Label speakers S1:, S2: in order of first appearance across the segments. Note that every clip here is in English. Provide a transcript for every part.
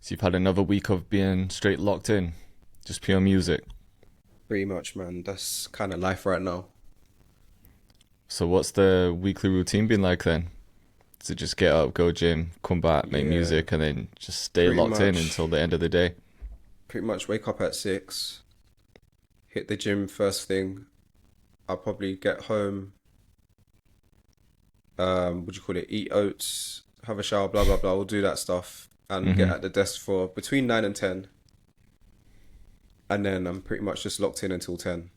S1: So you've had another week of being straight locked in, just pure music.
S2: Pretty much, man. That's kind of life right now.
S1: So what's the weekly routine been like then? To just get up, go gym, come back, make
S2: Yeah,
S1: music, and then just stay
S2: pretty
S1: locked in until
S2: much.
S1: the end of the day?
S2: Pretty much wake up at 6, hit the gym first thing. I'll probably get home, what do you call it? Eat oats, have a shower, blah, blah, blah. We'll do that stuff and get
S1: Mm-hmm.
S2: at the desk for between 9 and 10. And then I'm pretty much just locked in until 10.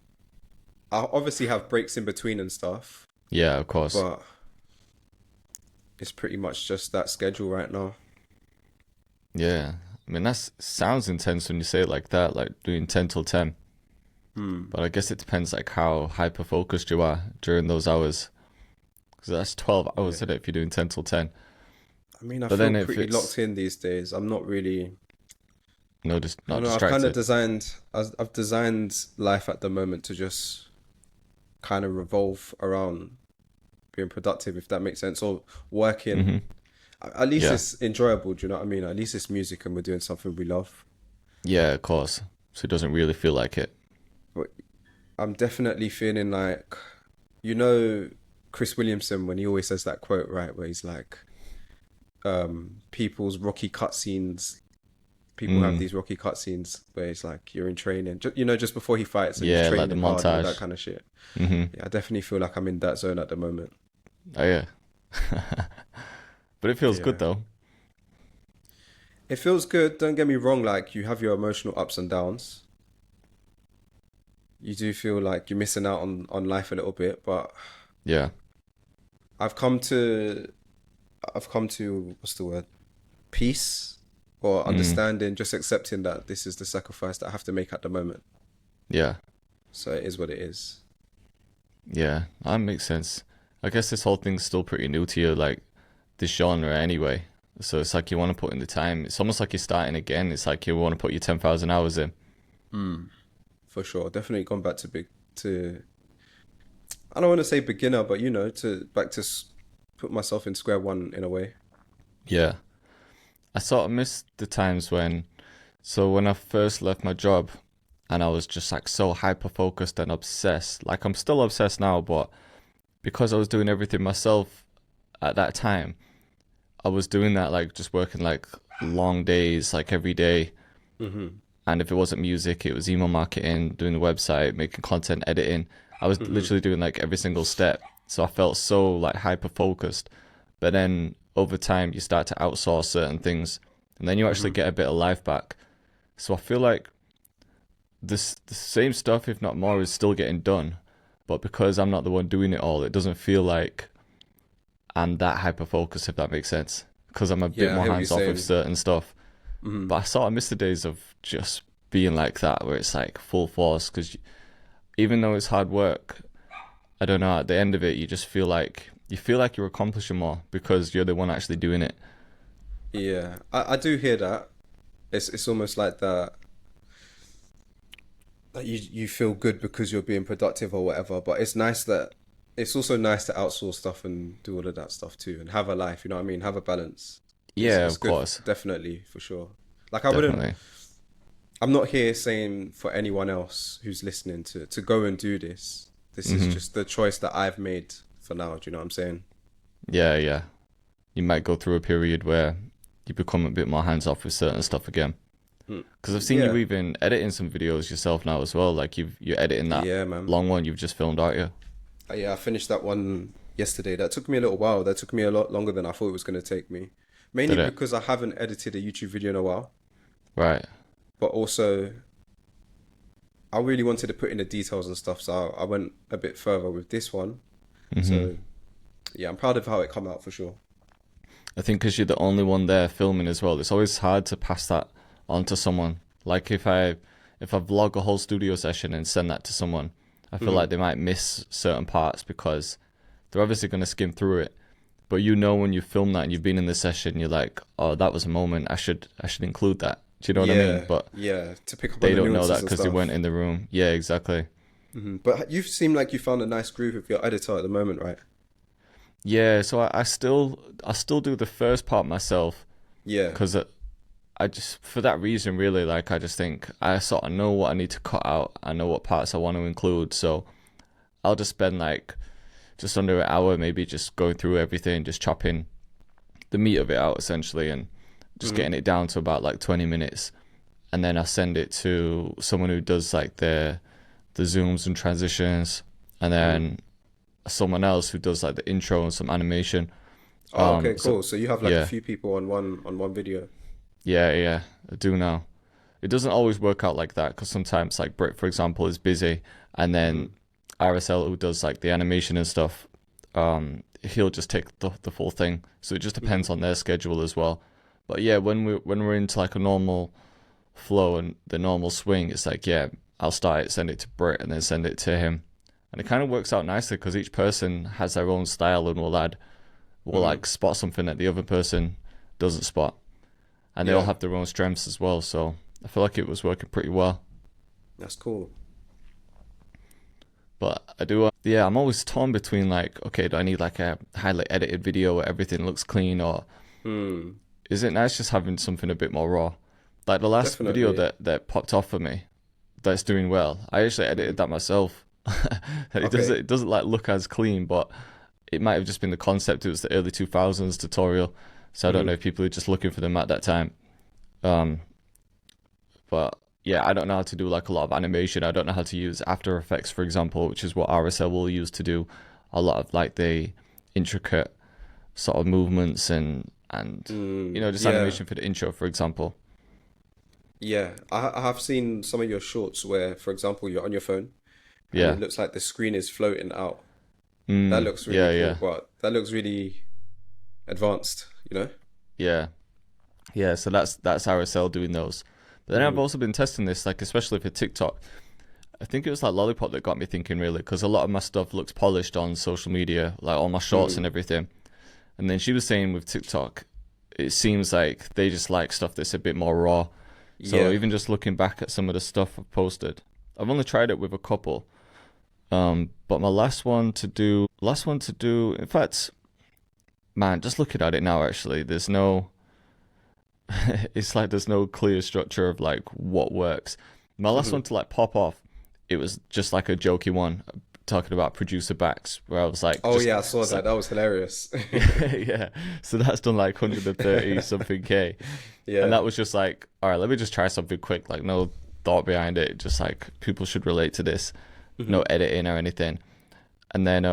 S2: I'll obviously have breaks in between and stuff,
S1: Yeah, of course.
S2: but it's pretty much just that schedule right now.
S1: Yeah. I mean, that sounds intense when you say it like that, like doing 10 till 10.
S2: Hmm.
S1: But I guess it depends like how hyper focused you are during those hours. Because that's 12 hours,
S2: Yeah.
S1: isn't it, if you're doing 10 till 10.
S2: I mean, I
S1: But
S2: feel
S1: then if
S2: pretty
S1: it's
S2: locked in these days. I'm not really.
S1: no, just
S2: I don't
S1: not
S2: know. I've kind of
S1: distracted.
S2: designed. I've designed life at the moment to just kind of revolve around being productive, if that makes sense, or working.
S1: Mm-hmm.
S2: At least
S1: Yeah.
S2: it's enjoyable. Do you know what I mean? At least it's music and we're doing something we love.
S1: Yeah, of course. So it doesn't really feel like it.
S2: But I'm definitely feeling like, you know, Chris Williamson when he always says that quote, right, where he's like, people's rocky cutscenes. People have
S1: Mm.
S2: these rocky cutscenes where it's like you're in training, just before he fights and he's
S1: Yeah, like the
S2: training hard and all that
S1: montage.
S2: kind of shit.
S1: Mm-hmm.
S2: Yeah, I definitely feel like I'm in that zone at the moment.
S1: Oh yeah. But it feels good
S2: Yeah.
S1: though.
S2: It feels good. Don't get me wrong. Like you have your emotional ups and downs. You do feel like you're missing out on life a little bit, but
S1: Yeah.
S2: I've come to, I've come to, what's the word? Peace or
S1: Mm.
S2: understanding, just accepting that this is the sacrifice that I have to make at the moment.
S1: Yeah.
S2: So it is what it is.
S1: Yeah. That makes sense. I guess this whole thing's still pretty new to you, like this genre anyway. So it's like you want to put in the time. It's almost like you're starting again. It's like you want to put your 10,000 hours in.
S2: Mm. For sure. Definitely gone back to I don't want to say beginner, but to back to put myself in square one in a way.
S1: Yeah. I sort of miss the times when I first left my job and I was just like so hyper focused and obsessed. Like I'm still obsessed now, but because I was doing everything myself at that time, I was doing that like just working like long days, like every day.
S2: Hmm.
S1: And if it wasn't music, it was email marketing, doing the website, making content, editing. I was
S2: Hmm.
S1: literally doing like every single step. So I felt so like hyper focused. But then over time, you start to outsource certain things, and then you actually
S2: Hmm.
S1: get a bit of life back. So I feel like the same stuff, if not more, is still getting done. But because I'm not the one doing it all, it doesn't feel like I'm that hyper focused, if that makes sense. Because I'm a bit
S2: Yeah, I
S1: more
S2: hear what you're
S1: hands off with
S2: saying.
S1: certain stuff.
S2: Hmm.
S1: But I sort of miss the days of just being like that, where it's like full force. Because even though it's hard work, I don't know. At the end of it, you feel like you're accomplishing more because you're the one actually doing it.
S2: Yeah, I do hear that. It's almost like that you feel good because you're being productive or whatever. But it's also nice to outsource stuff and do all of that stuff too and have a life. You know what I mean? Have a balance. It's
S1: Yeah,
S2: it's
S1: of
S2: good,
S1: course,
S2: definitely for sure. Like I wouldn't.
S1: definitely.
S2: I'm not here saying for anyone else who's listening to go and do this. This is
S1: Hmm.
S2: just the choice that I've made for now. Do you know what I'm saying?
S1: Yeah, yeah. You might go through a period where you become a bit more hands off with certain stuff again.
S2: Mm.
S1: Because I've seen you
S2: Yeah,
S1: even editing some videos yourself now as well. Like you're editing that
S2: yeah, man.
S1: long one you've just filmed, aren't you?
S2: Yeah, I finished that one yesterday. That took me a little while. That took me a lot longer than I thought it was going to take me. Mainly
S1: Did it?
S2: because I haven't edited a YouTube video in a while,
S1: Right.
S2: but also I really wanted to put in the details and stuff, so I went a bit further with this one.
S1: Hmm.
S2: So yeah, I'm proud of how it come out for sure.
S1: I think because you're the only one there filming as well, it's always hard to pass that on to someone. Like if I vlog a whole studio session and send that to someone, I feel
S2: Hmm.
S1: like they might miss certain parts because they're obviously going to skim through it. But when you film that and you've been in the session, you're like, oh, that was a moment. I should include that. Do you know what I mean?
S2: Yeah,
S1: But
S2: yeah, to pick up on
S1: they
S2: the
S1: don't know that
S2: nuances and
S1: because they weren't
S2: stuff.
S1: in the room. Yeah, exactly.
S2: But you seem like you found a nice groove with your editor at the moment, right?
S1: Yeah, so I still do the first part myself
S2: Yeah.
S1: because I just, for that reason, really, like, I just think I sort of know what I need to cut out. I know what parts I want to include. So I'll just spend like just under an hour, maybe just going through everything, just chopping the meat of it out essentially, and just
S2: Mm.
S1: getting it down to about like 20 minutes. And then I send it to someone who does like the zooms and transitions, and
S2: Mm.
S1: then someone else who does like the intro and some animation.
S2: Oh, okay,
S1: So
S2: cool. So you have like a
S1: yeah,
S2: few people on one video.
S1: yeah, I do now. It doesn't always work out like that because sometimes, like Brit, for example, is busy, and then
S2: Mm.
S1: RSL, who does like the animation and stuff, he'll just take the full thing. So it just
S2: Mm.
S1: depends on their schedule as well. But yeah, when we're into like a normal flow and the normal swing, it's like, yeah, I'll start it, send it to Brit, and then send it to him, and it kind of works out nicely because each person has their own style and will
S2: Mm.
S1: like spot something that the other person doesn't spot, and they all
S2: Yeah,
S1: have their own strengths as well. So I feel like it was working pretty well.
S2: that's cool.
S1: But I do, yeah, I'm always torn between like, okay, do I need like a highly edited video where everything looks clean, or
S2: Hmm.
S1: is it nice just having something a bit more raw? Like the last video
S2: Definitely.
S1: that popped off for me, that's doing well. I actually edited
S2: Mm.
S1: that myself.
S2: Okay.
S1: It doesn't like look as clean, but it might have just been the concept. It was the early 2000s tutorial, so I don't know
S2: Hmm.
S1: if people are just looking for them at that time. Um, but yeah, I don't know how to do like a lot of animation. I don't know how to use After Effects, for example, which is what RSL will use to do a lot of like the intricate sort of movements and
S2: Mm.
S1: just
S2: Yeah.
S1: animation for the intro, for example.
S2: Yeah. I have seen some of your shorts where, for example, you're on your phone and it
S1: Yeah.
S2: looks like the screen is floating out. That
S1: Mm,
S2: looks really
S1: yeah,
S2: cool,
S1: yeah,
S2: but that looks really advanced, you know?
S1: yeah, yeah. So that's RSL doing those. But then I've
S2: Hmm.
S1: also been testing this, like especially for TikTok. I think it was like Lollipop that got me thinking really, because a lot of my stuff looks polished on social media, like all my shorts and
S2: Hmm.
S1: everything. And then she was saying with TikTok, it seems like they just like stuff that's a bit more raw. So
S2: Yeah.
S1: even just looking back at some of the stuff I've posted, I've only tried it with a couple. But my last one to do, in fact, man, just looking at it now, actually, there's no, it's like there's no clear structure of like what works. My last one
S2: Hmm.
S1: to like pop off, it was just like a jokey one talking about producer backs, where I was like,
S2: Oh
S1: just,
S2: yeah, I saw
S1: so,
S2: that. That was hilarious.
S1: yeah. So that's done like 130 something K. And
S2: Yeah.
S1: that was just like, all right, let me just try something quick. Like, no thought behind it. Just like, people should relate to this. No
S2: Hmm.
S1: editing or anything. And then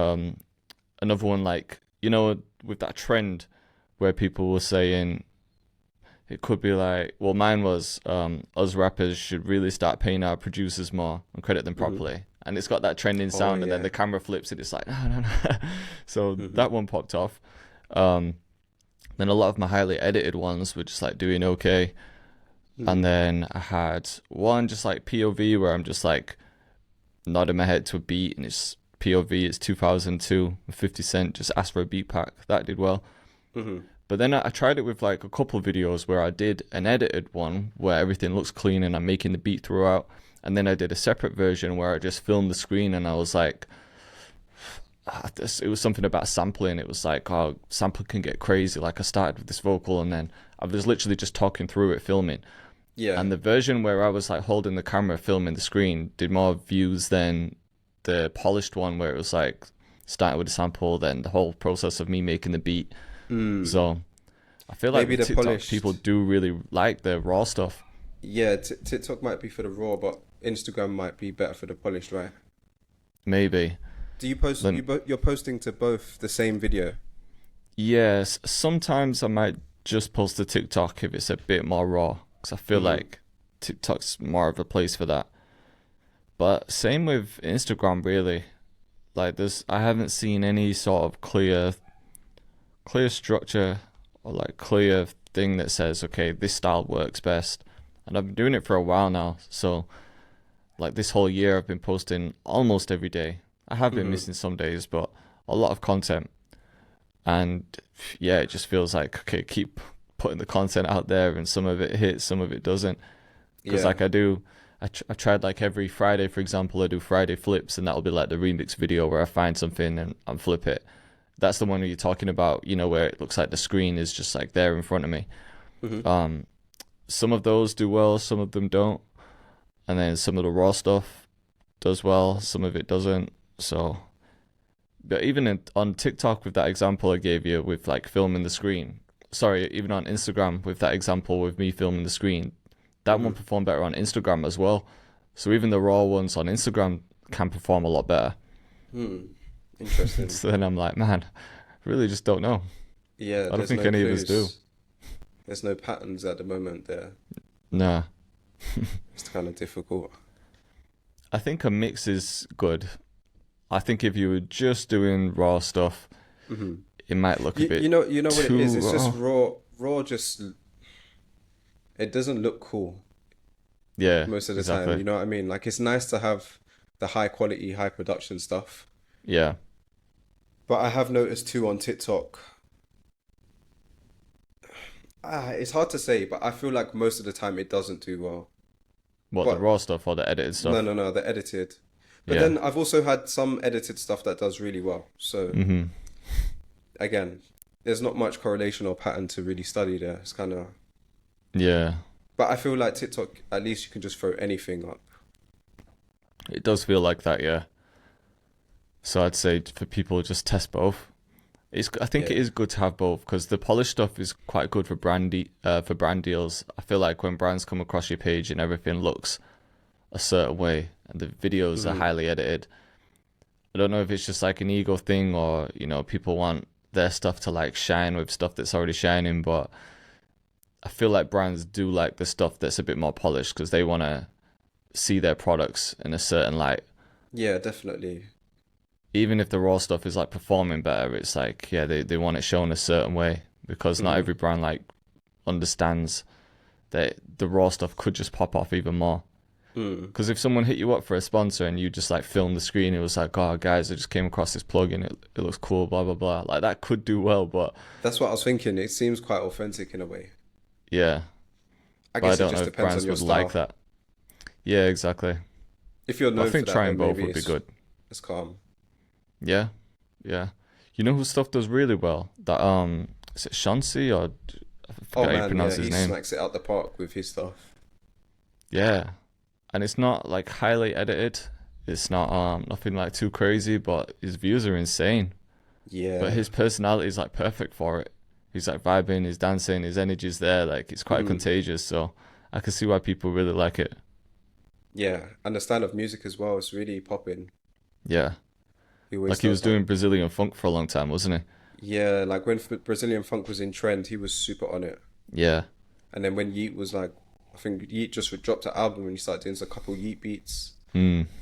S1: another one, like, with that trend where people were saying, it could be like, well, mine was us rappers should really start paying our producers more and credit them
S2: Hmm.
S1: properly. And it's got that trending
S2: Oh
S1: sound, and then
S2: yeah.
S1: the camera flips, and it's like, no, no, no. So
S2: Hmm.
S1: that one popped off. Um, then a lot of my highly edited ones were just like doing okay. And
S2: Hmm.
S1: then I had one just like POV where I'm just like nodding my head to a beat, and it's POV, it's 2002, 50 Cent just asked for a beat pack. That did well.
S2: Hmm.
S1: But then I tried it with like a couple of videos where I did an edited one where everything looks clean and I'm making the beat throughout. And then I did a separate version where I just filmed the screen, and I was like, it was something about sampling. It was like, oh, sampling can get crazy. Like I started with this vocal, and then I was literally just talking through it, filming.
S2: Yeah.
S1: And the version where I was like holding the camera, filming the screen, did more views than the polished one where it was like starting with a sample, then the whole process of me making the beat.
S2: Mm.
S1: So I feel like
S2: Maybe
S1: with
S2: the
S1: TikTok, people
S2: polished.
S1: do really like the raw stuff.
S2: Yeah, TikTok might be for the raw, but Instagram might be better for the polished, right?
S1: Maybe.
S2: Do you post
S1: Then,
S2: you're posting to both the same video?
S1: yes, sometimes I might just post to TikTok if it's a bit more raw, because I feel
S2: Hmm.
S1: like TikTok's more of a place for that. But same with Instagram, really. Like, I haven't seen any sort of clear structure or like clear thing that says, okay, this style works best. And I've been doing it for a while now. So like this whole year I've been posting almost every day. I have been
S2: Hmm.
S1: missing some days, but a lot of content. And yeah, it just feels like, okay, keep putting the content out there, and some of it hits, some of it doesn't. Because
S2: Yeah.
S1: like I tried like every Friday, for example, I do Friday flips, and that'll be like the remix video where I find something and flip it. That's the one where you're talking about, where it looks like the screen is just like there in front of me.
S2: Hmm.
S1: Um, some of those do well, some of them don't, and then some of the raw stuff does well, some of it doesn't. So, but even on TikTok with that example I gave you with like filming the screen, sorry, even on Instagram with that example with me filming the screen, that one performed better on Instagram as well. So even the raw ones on Instagram can perform a lot better.
S2: Interesting.
S1: So then I'm like, man, I really just don't know.
S2: Yeah,
S1: I don't
S2: there's
S1: think
S2: no
S1: any of us do.
S2: clues. There's no patterns at the moment there.
S1: Nah.
S2: It's kind of difficult.
S1: I think a mix is good. I think if you were just doing raw stuff, it might look a bit
S2: You know what it
S1: too
S2: is? It's
S1: raw.
S2: just raw. Raw just, it doesn't look cool
S1: Yeah,
S2: most of the time.
S1: exactly.
S2: You know what I mean? Like it's nice to have the high quality, high production stuff.
S1: Yeah.
S2: But I have noticed too on TikTok. It's hard to say, but I feel like most of the time it doesn't do well.
S1: What, the
S2: But
S1: raw stuff or the edited
S2: no,
S1: stuff?
S2: no, no, the edited. But
S1: Yeah.
S2: then I've also had some edited stuff that does really well. So again, there's not much correlation or pattern to really study there. It's kind of,
S1: Yeah.
S2: but I feel like TikTok, at least you can just throw anything up.
S1: It does feel like that, yeah. So I'd say for people, just test both. I think
S2: Yeah.
S1: it is good to have both because the polished stuff is quite good for for brand deals. I feel like when brands come across your page and everything looks a certain way and the videos are highly edited, I don't know if it's just like an ego thing or, people want their stuff to like shine with stuff that's already shining, but I feel like brands do like the stuff that's a bit more polished because they want to see their products in a certain light.
S2: Yeah, definitely.
S1: Even if the raw stuff is like performing better, it's like, yeah, they want it shown a certain way because not every brand like understands that the raw stuff could just pop off even more. Because if someone hit you up for a sponsor and you just like film the screen, it was like, oh guys, I just came across this plugin, it looks cool, blah blah blah. Like that could do well, but
S2: That's what I was thinking. It seems quite authentic in a way.
S1: yeah,
S2: I
S1: but I
S2: guess it
S1: don't
S2: just
S1: know if
S2: depends
S1: brands
S2: on your
S1: would
S2: style.
S1: like that. Yeah, exactly.
S2: If you're
S1: But I
S2: known for
S1: think
S2: that,
S1: trying
S2: then
S1: both
S2: maybe
S1: would be good.
S2: it's calm.
S1: Yeah, yeah. You know whose stuff does really well? That is it Shansi or I
S2: Oh
S1: forget how you
S2: man,
S1: pronounce
S2: yeah,
S1: his
S2: he
S1: name.
S2: smacks it out the park with his stuff.
S1: Yeah, and it's not like highly edited. It's not nothing like too crazy, but his views are insane. But
S2: Yeah.
S1: his personality is like perfect for it. He's like vibing, he's dancing, his energy's there. Like it's quite contagious. So I can see why people really like it.
S2: Yeah. And the style of music as well is really popping.
S1: Yeah,
S2: He always
S1: like he was
S2: does that.
S1: doing Brazilian funk for a long time, wasn't
S2: Yeah, like when Brazilian funk was in trend, he was super on it.
S1: he? Yeah,
S2: And then when Yeet was like, I think Yeet just dropped an album and he started doing a couple Yeet beats,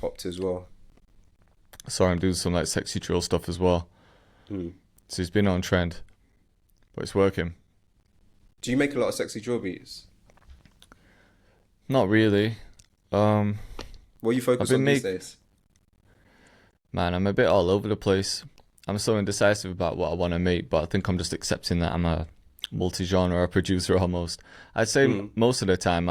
S2: popped as well.
S1: I saw him do some like sexy drill stuff as well. So he's been on trend, but it's working.
S2: Do you make a lot of sexy drill beats?
S1: Not really.
S2: What you focus
S1: I've been
S2: on these
S1: make-
S2: days?
S1: Man, I'm a bit all over the place. I'm so indecisive about what I want to make, but I think I'm just accepting that I'm a multi-genre producer almost. I'd say most of the time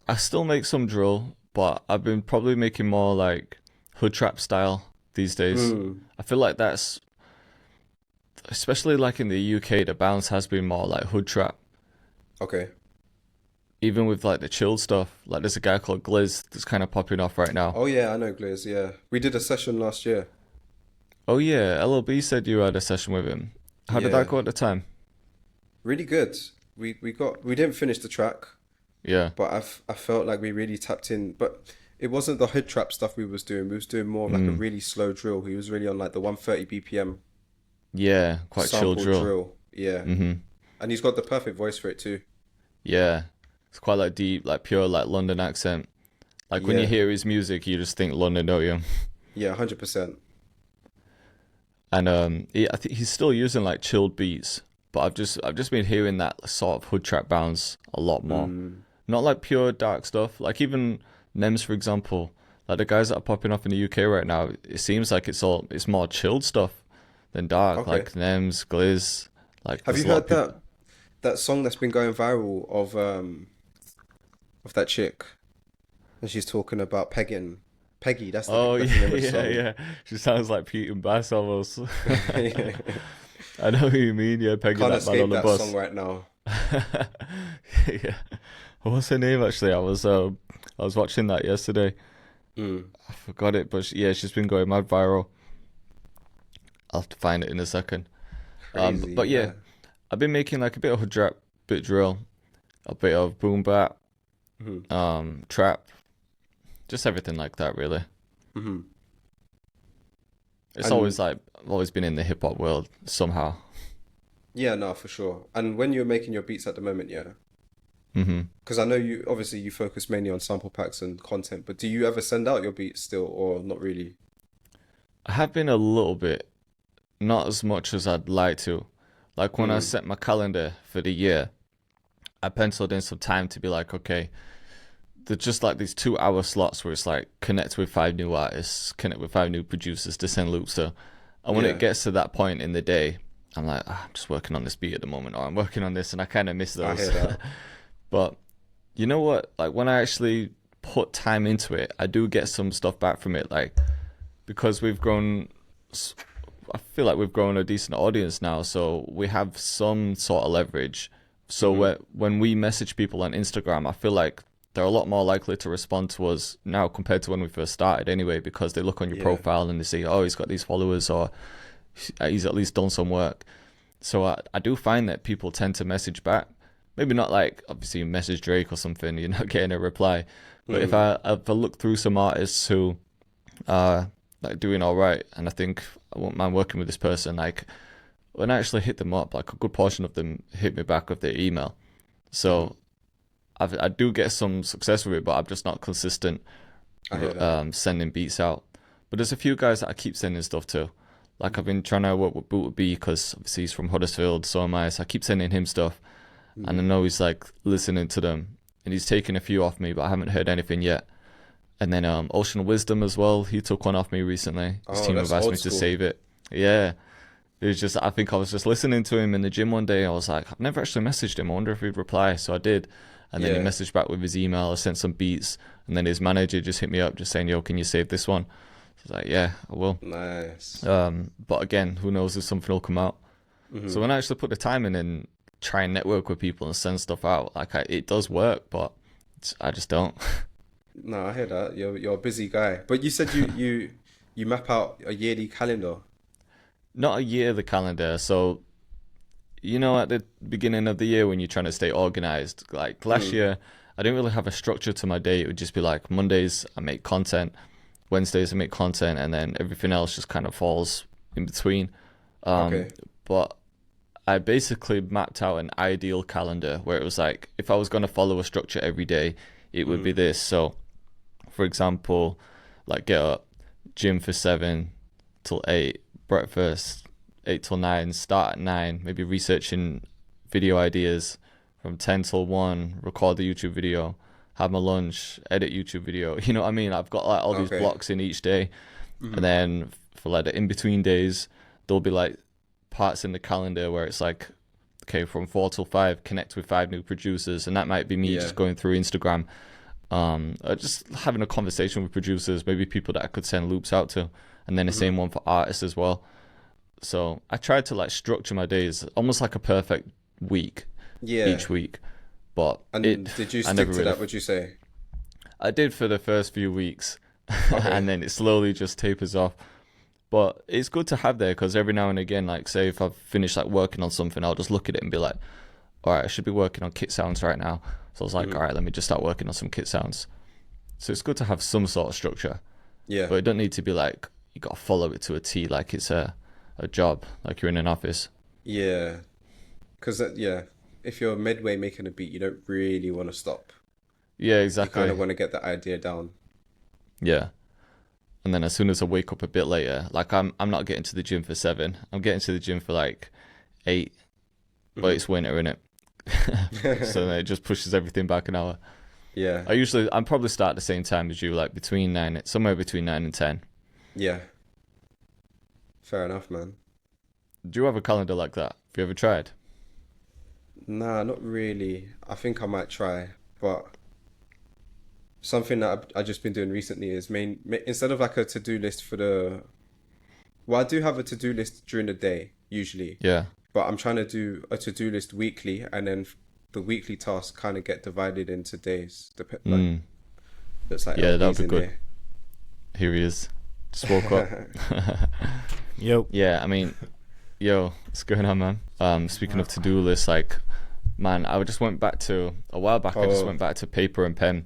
S1: I still make some drill, but I've been probably making more like hood trap style these days. I feel like that's, especially like in the UK, the bounce has been more like hood trap.
S2: Okay.
S1: Even with like the chilled stuff, like there's a guy called Gliz that's kind of popping off right now.
S2: Oh yeah, I know Gliz, yeah. We did a session last year.
S1: Oh yeah, LLB said you had a session with him. How did
S2: Yeah.
S1: that go at the time?
S2: Really good. We didn't finish the track,
S1: Yeah.
S2: but I felt like we really tapped in. But it wasn't the hood trap stuff we was doing. We was doing more of like a really slow drill. He was really on like the 130 BPM
S1: Yeah, quite chill
S2: sample
S1: drill.
S2: Yeah. And he's got the perfect voice for it too.
S1: Yeah. It's quite like deep, like pure like London accent. Like when
S2: Yeah.
S1: you hear his music, you just think London, don't you?
S2: Yeah, 100%.
S1: And I think he's still using like chilled beats, but I've just been hearing that sort of hood trap bounce a lot more. Not like pure dark stuff. Like even Nems, for example, like the guys that are popping up in the UK right now, it seems like it's more chilled stuff than dark.
S2: Okay.
S1: Like Nems, Gliz. Like
S2: Have
S1: there's
S2: you
S1: a lot
S2: heard
S1: of
S2: that song that's been going viral of that chick? And she's talking about pegging. Peggy, that's
S1: Oh
S2: that's
S1: yeah,
S2: the name of the
S1: yeah,
S2: song.
S1: yeah. She sounds like Pete and Bass almost.
S2: Yeah.
S1: I know who you mean. Yeah, pegging
S2: Can't
S1: that man
S2: escape
S1: on the
S2: that
S1: bus.
S2: song right now.
S1: Yeah. What's her name actually? I was watching that yesterday.
S2: Mm,
S1: I forgot it, but yeah, she's been going mad viral. I'll have to find it in a second.
S2: crazy,
S1: But yeah,
S2: yeah.
S1: I've been making like a bit of hood rap, bit drill, a bit of boom bap,
S2: Hmm.
S1: trap, just everything like that really.
S2: Hmm.
S1: It's always
S2: And
S1: like I've always been in the hip hop world somehow.
S2: yeah, no, for sure. And when you're making your beats at the moment, yeah,
S1: Hmm.
S2: because I know you obviously you focus mainly on sample packs and content, but do you ever send out your beats still, or not really?
S1: I have been a little bit, not as much as I'd like to. Like when I
S2: Mm,
S1: set my calendar for the year, I penciled in some time to be like, okay, there's just like these 2 hour slots where it's like connect with five new artists, connect with five new producers to send loops to. And when it
S2: yeah,
S1: gets to that point in the day, I'm like, "Ah, I'm just working on this beat at the moment, or I'm working on this, and I kind of miss
S2: I
S1: those.
S2: hear that.
S1: But you know what? Like when I actually put time into it, I do get some stuff back from it. Like because we've grown, I feel like we've grown a decent audience now, so we have some sort of leverage. So
S2: Hmm.
S1: when we message people on Instagram, I feel like they're a lot more likely to respond to us now compared to when we first started anyway, because they look on your
S2: Yeah,
S1: profile and they see, oh, he's got these followers, or he's at least done some work. So I do find that people tend to message back. Maybe not like obviously you message Drake or something, you're not getting a reply. But
S2: mm,
S1: if I look through some artists who are like doing all right, and I think I won't mind working with this person, like when I actually hit them up, like a good portion of them hit me back with their email.
S2: hmm.
S1: So I do get some success with it, but I'm just not consistent
S2: I hear that.
S1: sending beats out. But there's a few guys that I keep sending stuff to. Like I've been trying to work with Boot B because obviously he's from Huddersfield, so am I. So I keep sending him stuff, and I
S2: Hmm.
S1: know he's like listening to them, and he's taken a few off me, but I haven't heard anything yet. And then Ocean Wisdom as well, he took one off me recently. His
S2: Oh,
S1: team have
S2: that's
S1: asked
S2: old
S1: me to
S2: school.
S1: save it. Yeah, it was just I think I was just listening to him in the gym one day. I was like, I've never actually messaged him. I wonder if he'd reply. So I did, and then he
S2: Yeah,
S1: messaged back with his email. I sent some beats, and then his manager just hit me up, just saying, "Yo, can you save this one?" So I was like, "Yeah, I will."
S2: nice.
S1: But again, who knows if something will come out. So
S2: Hmm.
S1: when I actually put the time in and try and network with people and send stuff out, it does work, but I just don't.
S2: No, I hear that. You're a busy guy, but you said you map out a yearly calendar.
S1: Not a year the calendar. So at the beginning of the year when you're trying to stay organized, like last
S2: Mm,
S1: year, I didn't really have a structure to my day. It would just be like Mondays I make content, Wednesdays I make content, and then everything else just kind of falls in between. Um,
S2: okay.
S1: but I basically mapped out an ideal calendar where it was like if I was going to follow a structure every day, it would be
S2: Mm,
S1: this. So, for example, like get up, gym for 7 till 8, breakfast 8 till 9, start at 9, maybe researching video ideas from 10 till 1, record the YouTube video, have my lunch, edit YouTube video. You know what I mean? I've got like all these
S2: okay.
S1: blocks in each day, and
S2: Hmm.
S1: then for like the in between days, there'll be like parts in the calendar where it's like, okay, from 4 till 5, connect with five new producers, and that might be me
S2: Yeah.
S1: just going through Instagram, just having a conversation with producers, maybe people that I could send loops out to, and then the
S2: Hmm.
S1: same one for artists as well. So I tried to like structure my days almost like a perfect week
S2: Yeah.
S1: each week, but
S2: And did you
S1: I
S2: stick
S1: never
S2: to
S1: really,
S2: that, would you say?
S1: I did for the first few weeks,
S2: Okay.
S1: and then it slowly just tapers off. But it's good to have there because every now and again, like say if I've finished like working on something, I'll just look at it and be like, all right, I should be working on kit sounds right now. So I was like, all
S2: Hmm.
S1: right, let me just start working on some kit sounds. So it's good to have some sort of structure,
S2: Yeah.
S1: but it don't need to be like you got to follow it to a T like it's a job, like you're in an office.
S2: Yeah. Because yeah, if you're midway making a beat, you don't really want to stop.
S1: Yeah,
S2: You kind
S1: exactly.
S2: of want to get the idea down.
S1: Yeah. And then as soon as I wake up a bit later, like I'm not getting to the gym for 7. I'm getting to the gym for like 8, but
S2: Hmm.
S1: it's winter, innit? So then it just pushes everything back an hour.
S2: Yeah.
S1: I'm probably start at the same time as you, like between 9, somewhere between 9 and 10.
S2: Yeah. Fair enough, man.
S1: Do you have a calendar like that? Have you ever tried?
S2: Nah, not really. I think I might try, but something that I've just been doing recently is instead of like a to-do list for the, well, I do have a to-do list during the day usually,
S1: Yeah.
S2: but I'm trying to do a to-do list weekly and then the weekly tasks kind of get divided into days. Like
S1: Mm.
S2: there's like
S1: Yeah, that'd
S2: LPs
S1: be
S2: in
S1: good. Here he is. Just woke up.
S2: there.
S3: Yo.
S1: Yeah, I mean, yo, what's going on, man? Speaking of to-do lists, like, man, I just went back to a while back. I just
S2: Oh,
S1: went back to paper and pen,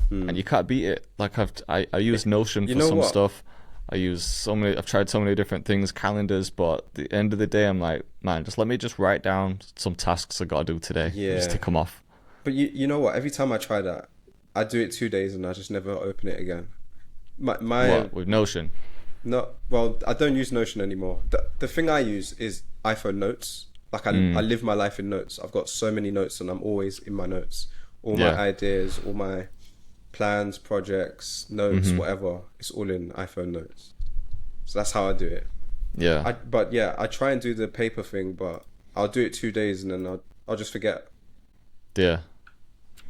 S1: and
S2: mm.
S1: you can't beat it. Like I use Notion
S2: You
S1: for
S2: know
S1: some
S2: what?
S1: stuff. I've tried so many different things, calendars, but at the end of the day, I'm like, man, just let me just write down some tasks I gotta do today, and just
S2: Yeah.
S1: tick them off.
S2: But you know what? Every time I try that, I do it 2 days and I just never open it again. My
S1: What with Notion?
S2: No, well, I don't use Notion anymore. The thing I use is iPhone Notes. Like I
S1: Mm,
S2: live my life in notes. I've got so many notes and I'm always in my notes. All my
S1: yeah.
S2: ideas, all my plans, projects, notes,
S1: Mhm.
S2: whatever, it's all in iPhone Notes. So that's how I do it.
S1: Yeah.
S2: But yeah, I try and do the paper thing, but I'll do it 2 days and then I'll just forget.
S1: Yeah.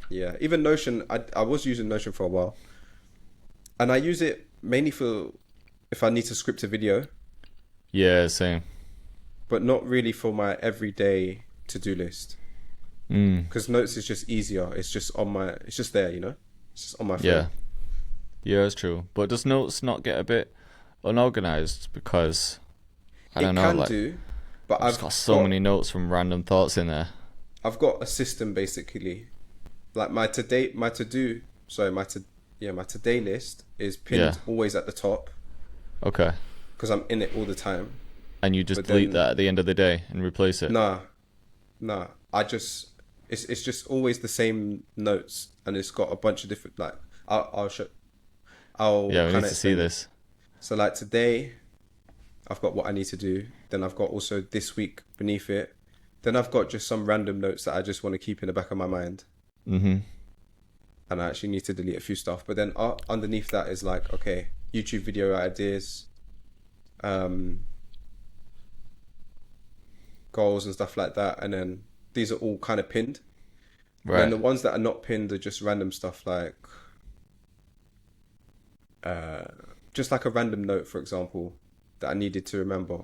S2: Yeah, even Notion, I was using Notion for a while, and I use it mainly for if I need to script a video,
S1: Yeah. Same.
S2: but not really for my everyday to-do list.
S1: Mm.
S2: Because Notes is just easier. It's just there, you know? It's just on my phone.
S1: Yeah. Yeah, it's true. But does notes not get a bit unorganized because I don't
S2: It
S1: know,
S2: can
S1: like
S2: do, but
S1: I've just got so many notes from random thoughts in there.
S2: I've got a system basically. Like my today list is
S1: Yeah.
S2: pinned always at the top
S1: Okay.
S2: because I'm in it all the time.
S1: And you just
S2: But
S1: delete
S2: then
S1: that at the end of the day and replace it.
S2: nah, nah. It's just always the same notes, and it's got a bunch of different like I'll show I'll
S1: Yeah, we
S2: kind
S1: need
S2: of
S1: to see
S2: explain it.
S1: this.
S2: So like today, I've got what I need to do. Then I've got also this week beneath it. Then I've got just some random notes that I just want to keep in the back of my mind,
S1: Mm-hmm.
S2: and I actually need to delete a few stuff. But then underneath that is like, okay, YouTube video ideas, um, goals and stuff like that. And then these are all kind of pinned. And then
S1: Right.
S2: the ones that are not pinned are just random stuff like, just like a random note, for example, that I needed to remember.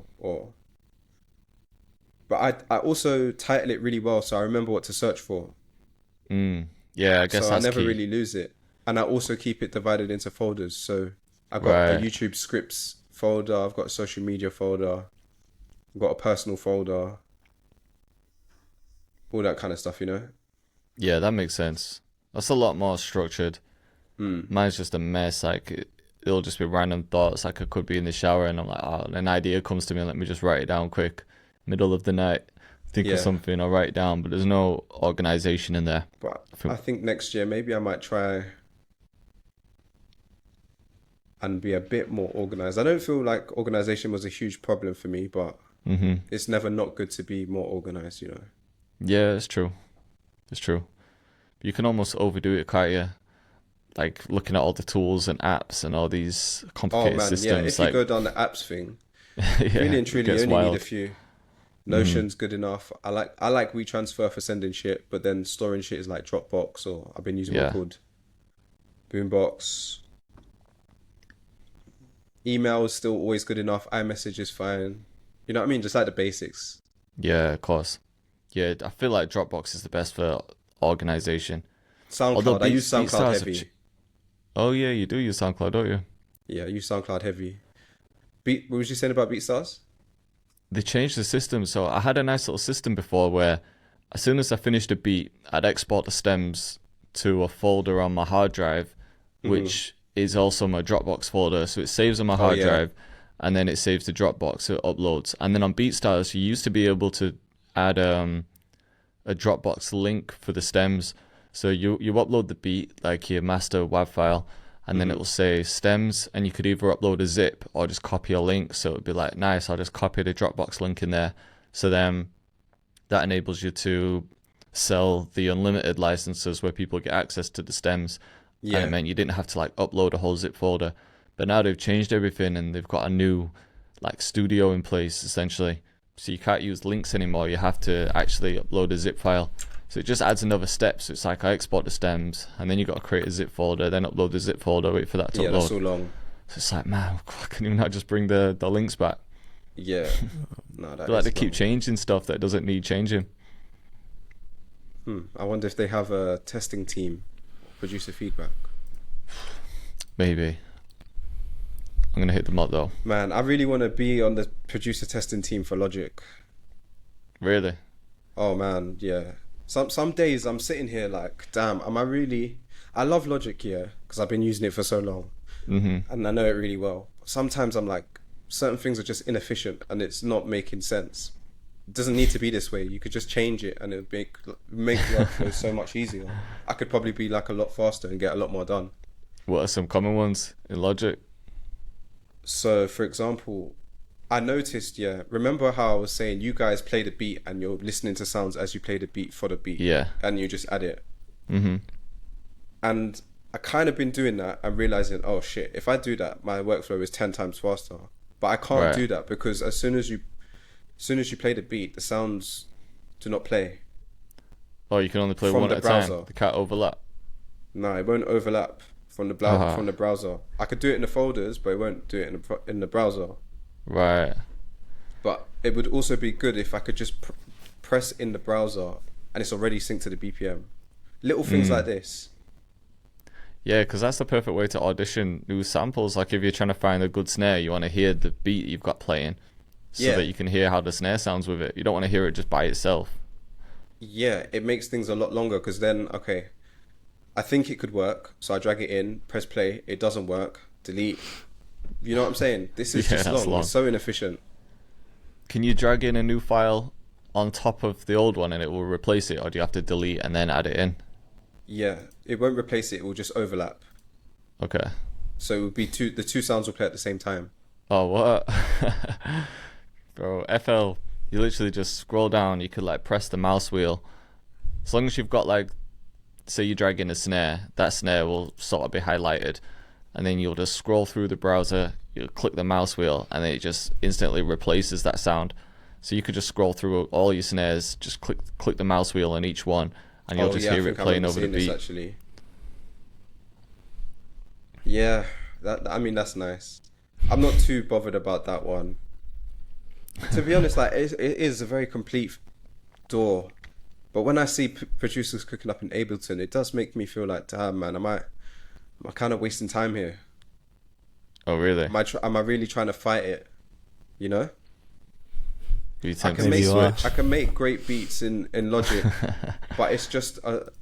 S2: But I also title it really well, so I remember what to search for.
S1: Mm. Yeah, I guess
S2: So I
S1: that's
S2: never
S1: key.
S2: really lose it. And I also keep it divided into folders. So I've got a
S1: Right.
S2: YouTube scripts folder, I've got a social media folder, I've got a personal folder, all that kind of stuff, you know?
S1: Yeah, that makes sense. That's a lot more structured.
S2: Mm.
S1: Mine's just a mess. Like it'll just be random thoughts. Like I could be in the shower and I'm like, oh, an idea comes to me. Let me just write it down quick. Middle of the night, think of
S2: Yeah.
S1: something. I'll write it down. But there's no organization in there.
S2: But
S1: I
S2: I
S1: think.
S2: think next year maybe I might try and be a bit more organized. I don't feel like organization was a huge problem for me, but
S1: Mm-hmm.
S2: it's never not good to be more organized, you know?
S1: Yeah, it's true. It's true. You can almost overdo it, can't you? Like looking at all the tools and apps and all these
S2: Oh
S1: complicated
S2: man, yeah,
S1: systems.
S2: if you
S1: Like,
S2: go down the apps thing, really
S1: yeah,
S2: and
S1: it
S2: truly you
S1: gets
S2: only need a
S1: wild.
S2: few.
S1: Mm-hmm.
S2: Notion's good enough. I like WeTransfer for sending shit, but then storing shit is like Dropbox, or I've been using one
S1: Yeah.
S2: called Boombox. Email is still always good enough. iMessage is fine. You know what I mean? Just like the basics.
S1: Yeah, of course. Yeah, I feel like Dropbox is the best for organization. Although
S2: SoundCloud, I use SoundCloud
S1: BeatStars have.
S2: heavy.
S1: Oh yeah, you do use SoundCloud, don't you?
S2: Yeah, I use SoundCloud heavy. What was you saying about BeatStars?
S1: They changed the system, so I had a nice little system before where, as soon as I finished a beat, I'd export the stems to a folder on my hard drive,
S2: Hmm.
S1: which is also my Dropbox folder. So it saves on my
S2: Oh
S1: hard
S2: yeah.
S1: drive, and then it saves to Dropbox, so it uploads. And then on BeatStars, you used to be able to add a Dropbox link for the stems. So you upload the beat, like your master WAV file, and then it
S2: Hmm.
S1: will say stems, and you could either upload a zip or just copy a link. So it'd be like, nice, I'll just copy the Dropbox link in there. So then that enables you to sell the unlimited licenses where people get access to the stems. And it
S2: Yeah.
S1: meant you didn't have to like upload a whole zip folder. But now they've changed everything and they've got a new like studio in place essentially. So you can't use links anymore. You have to actually upload a zip file. So it just adds another step. So it's like I export the stems and then you got to create a zip folder, then upload the zip folder, wait for that to
S2: Yeah, that's
S1: upload.
S2: all long.
S1: So it's like, man, can you not just bring the links back?
S2: Yeah. No,
S1: I
S2: that
S1: feel like they
S2: is
S1: keep
S2: long.
S1: changing stuff that doesn't need changing.
S2: I wonder if they have a testing team, producer feedback.
S1: Maybe. I'm gonna hit them up though.
S2: Man, I really want to be on the producer testing team for Logic.
S1: Really?
S2: Oh man, yeah. Some days I'm sitting here like, damn, am I really? I love Logic, yeah, because I've been using it for so long, and I know it really well. Sometimes I'm like, certain things are just inefficient and it's not making sense. It doesn't need to be this way. You could just change it and it would make workflow so much easier. I could probably be like a lot faster and get a lot more done.
S1: What are some common ones in Logic?
S2: So, for example, I noticed, yeah, remember how I was saying you guys play the beat and you're listening to sounds as you play the beat for the beat.
S1: Yeah.
S2: And you just add it.
S1: Mm-hmm.
S2: And I kind of been doing that and realizing, oh shit, if I do that, my workflow is 10 times faster. But I can't do that because as soon as you play the beat, the sounds do not play.
S1: Oh, you can only play
S2: From
S1: one
S2: the
S1: at a
S2: browser.
S1: time. They can't overlap.
S2: No, it won't overlap from the from the browser. I could do it in the folders, but it won't do it in the browser.
S1: Right.
S2: But it would also be good if I could just press in the browser and it's already synced to the BPM. Little things like this.
S1: Yeah, because that's the perfect way to audition new samples. Like if you're trying to find a good snare, you want to hear the beat you've got playing so that you can hear how the snare sounds with it. You don't want to hear it just by itself.
S2: Yeah, it makes things a lot longer because then, okay, I think it could work. So I drag it in, press play. It doesn't work. Delete. You know what I'm saying? This is just long. It's so inefficient.
S1: Can you drag in a new file on top of the old one and it will replace it? Or do you have to delete and then add it in?
S2: Yeah, it won't replace it. It will just overlap.
S1: Okay.
S2: So it would be the two sounds will play at the same time.
S1: Oh, what? Bro, FL, you literally just scroll down. You could like press the mouse wheel. As long as you've got like, say you drag in a snare, that snare will sort of be highlighted. And then you'll just scroll through the browser, you'll click the mouse wheel, and then it just instantly replaces that sound. So you could just scroll through all your snares, just click the mouse wheel on each one, and you'll just hear it playing over the beat.
S2: Actually. Yeah, I mean that's nice. I'm not too bothered about that one. To be honest, like it is a very complete DAW, but when I see producers cooking up in Ableton, it does make me feel like, damn man, am I kind of wasting time here?
S1: Oh really?
S2: Am I really trying to fight it? You know? I can make great beats in Logic, but it's just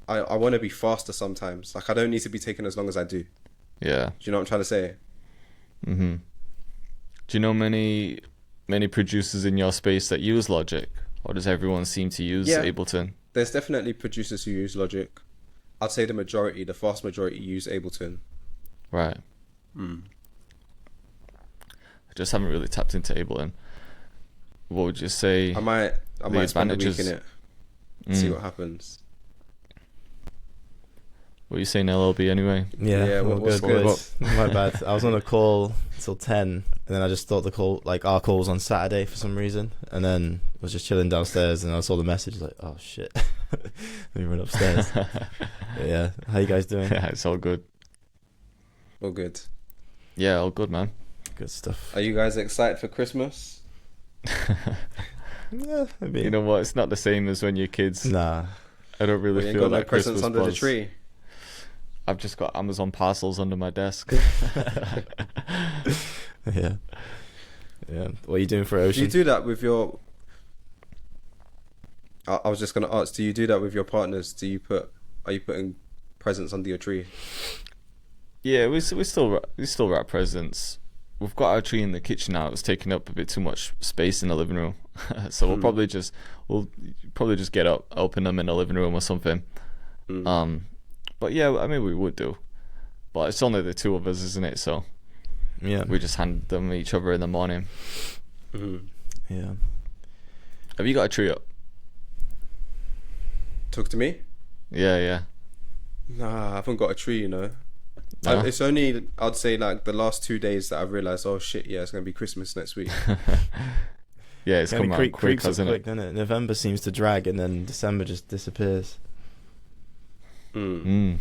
S2: I want to be faster sometimes. Like I don't need to be taking as long as I do.
S1: Yeah.
S2: Do you know what I'm trying to say?
S1: Mm-hmm. Do you know many producers in your space that use Logic, or does everyone seem to use Ableton?
S2: There's definitely producers who use Logic. I'd say the vast majority use Ableton.
S1: Right. I just haven't really tapped into Ableton. What would you say?
S2: I might spend a week in it. See what happens.
S1: What are you saying, LLB, anyway?
S3: Yeah,
S2: what's good?
S3: My bad. I was on a call till 10, and then I just thought our call was on Saturday for some reason, and then I was just chilling downstairs, and I saw the message, like, oh shit, let me run upstairs. Yeah, how you guys doing?
S1: Yeah, it's all good.
S2: All good.
S1: Yeah, all good, man.
S3: Good stuff.
S2: Are you guys excited for Christmas?
S3: Yeah, I mean,
S1: you know what? It's not the same as when you're kids.
S3: Nah,
S1: I don't really feel like
S2: presents
S1: Christmas
S2: under
S1: buzz.
S2: the tree.
S1: I've just got Amazon parcels under my desk.
S3: Yeah. What are you doing for Ocean?
S2: Do you do that with your? I was just gonna ask. Do you do that with your partners? Are you putting presents under your tree?
S1: Yeah, we still wrap presents. We've got our tree in the kitchen now. It's taking up a bit too much space in the living room, so we'll probably just get up, open them in the living room or something. But yeah, I mean we would do, but it's only the two of us, isn't it? So
S3: yeah,
S1: we just hand them each other in the morning.
S3: Yeah.
S1: Have you got a tree up?
S2: Talk to me.
S1: Yeah.
S2: Nah, I haven't got a tree. You know.
S1: No?
S2: It's only, I'd say, like the last 2 days that I've realised, oh shit, yeah, it's going to be Christmas next week.
S1: Yeah, it's come out quick, hasn't it?
S3: Doesn't it? November seems to drag, and then December just disappears.
S1: Yeah,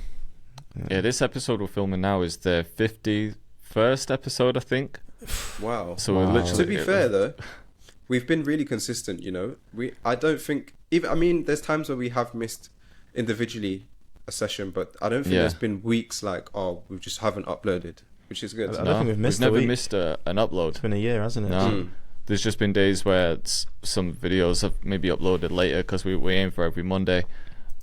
S1: this episode we're filming now is the 51st episode, I think.
S2: Wow.
S1: So we're literally...
S2: To be fair, though, we've been really consistent, you know. I don't think... I mean, there's times where we have missed individually a session, but I don't think
S1: Yeah.
S2: there's been weeks like, oh, we just haven't uploaded, which is good.
S3: I don't think we've missed a
S1: never
S3: week.
S1: missed an upload.
S3: It's been a year, hasn't it?
S1: No.
S2: Mm.
S1: There's just been days where some videos have maybe uploaded later because we aim for every Monday.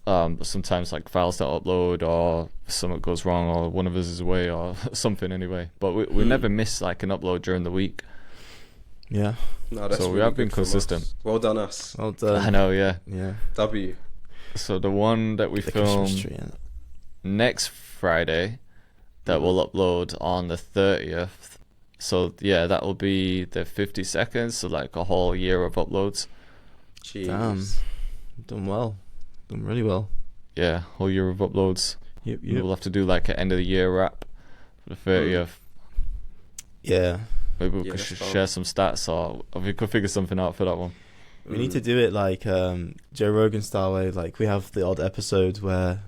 S1: But sometimes like files don't upload or something goes wrong or one of us is away or something anyway. But we never miss like an upload during the week.
S3: Yeah.
S2: No, that's
S1: So we
S2: really
S1: have been
S2: good from
S1: consistent.
S2: us. Well done, us.
S3: Well done.
S1: I know, yeah.
S3: Yeah.
S2: W.
S1: So the one that we
S3: The Christmas
S1: film
S3: tree, innit?
S1: next Friday that we'll upload on the 30th. So yeah, that will be the 50 seconds, so like a whole year of uploads.
S2: Jeez.
S3: Damn. Done well. Done really well.
S1: Yeah, whole year of uploads.
S3: Yep.
S1: We'll have to do like an end of the year wrap for the 30th.
S3: Yeah.
S1: Maybe we
S2: Yeah,
S1: could
S2: that's fun.
S1: share some stats or we could figure something out for that one.
S3: We need to do it like Joe Rogan style way. Like we have the odd episode where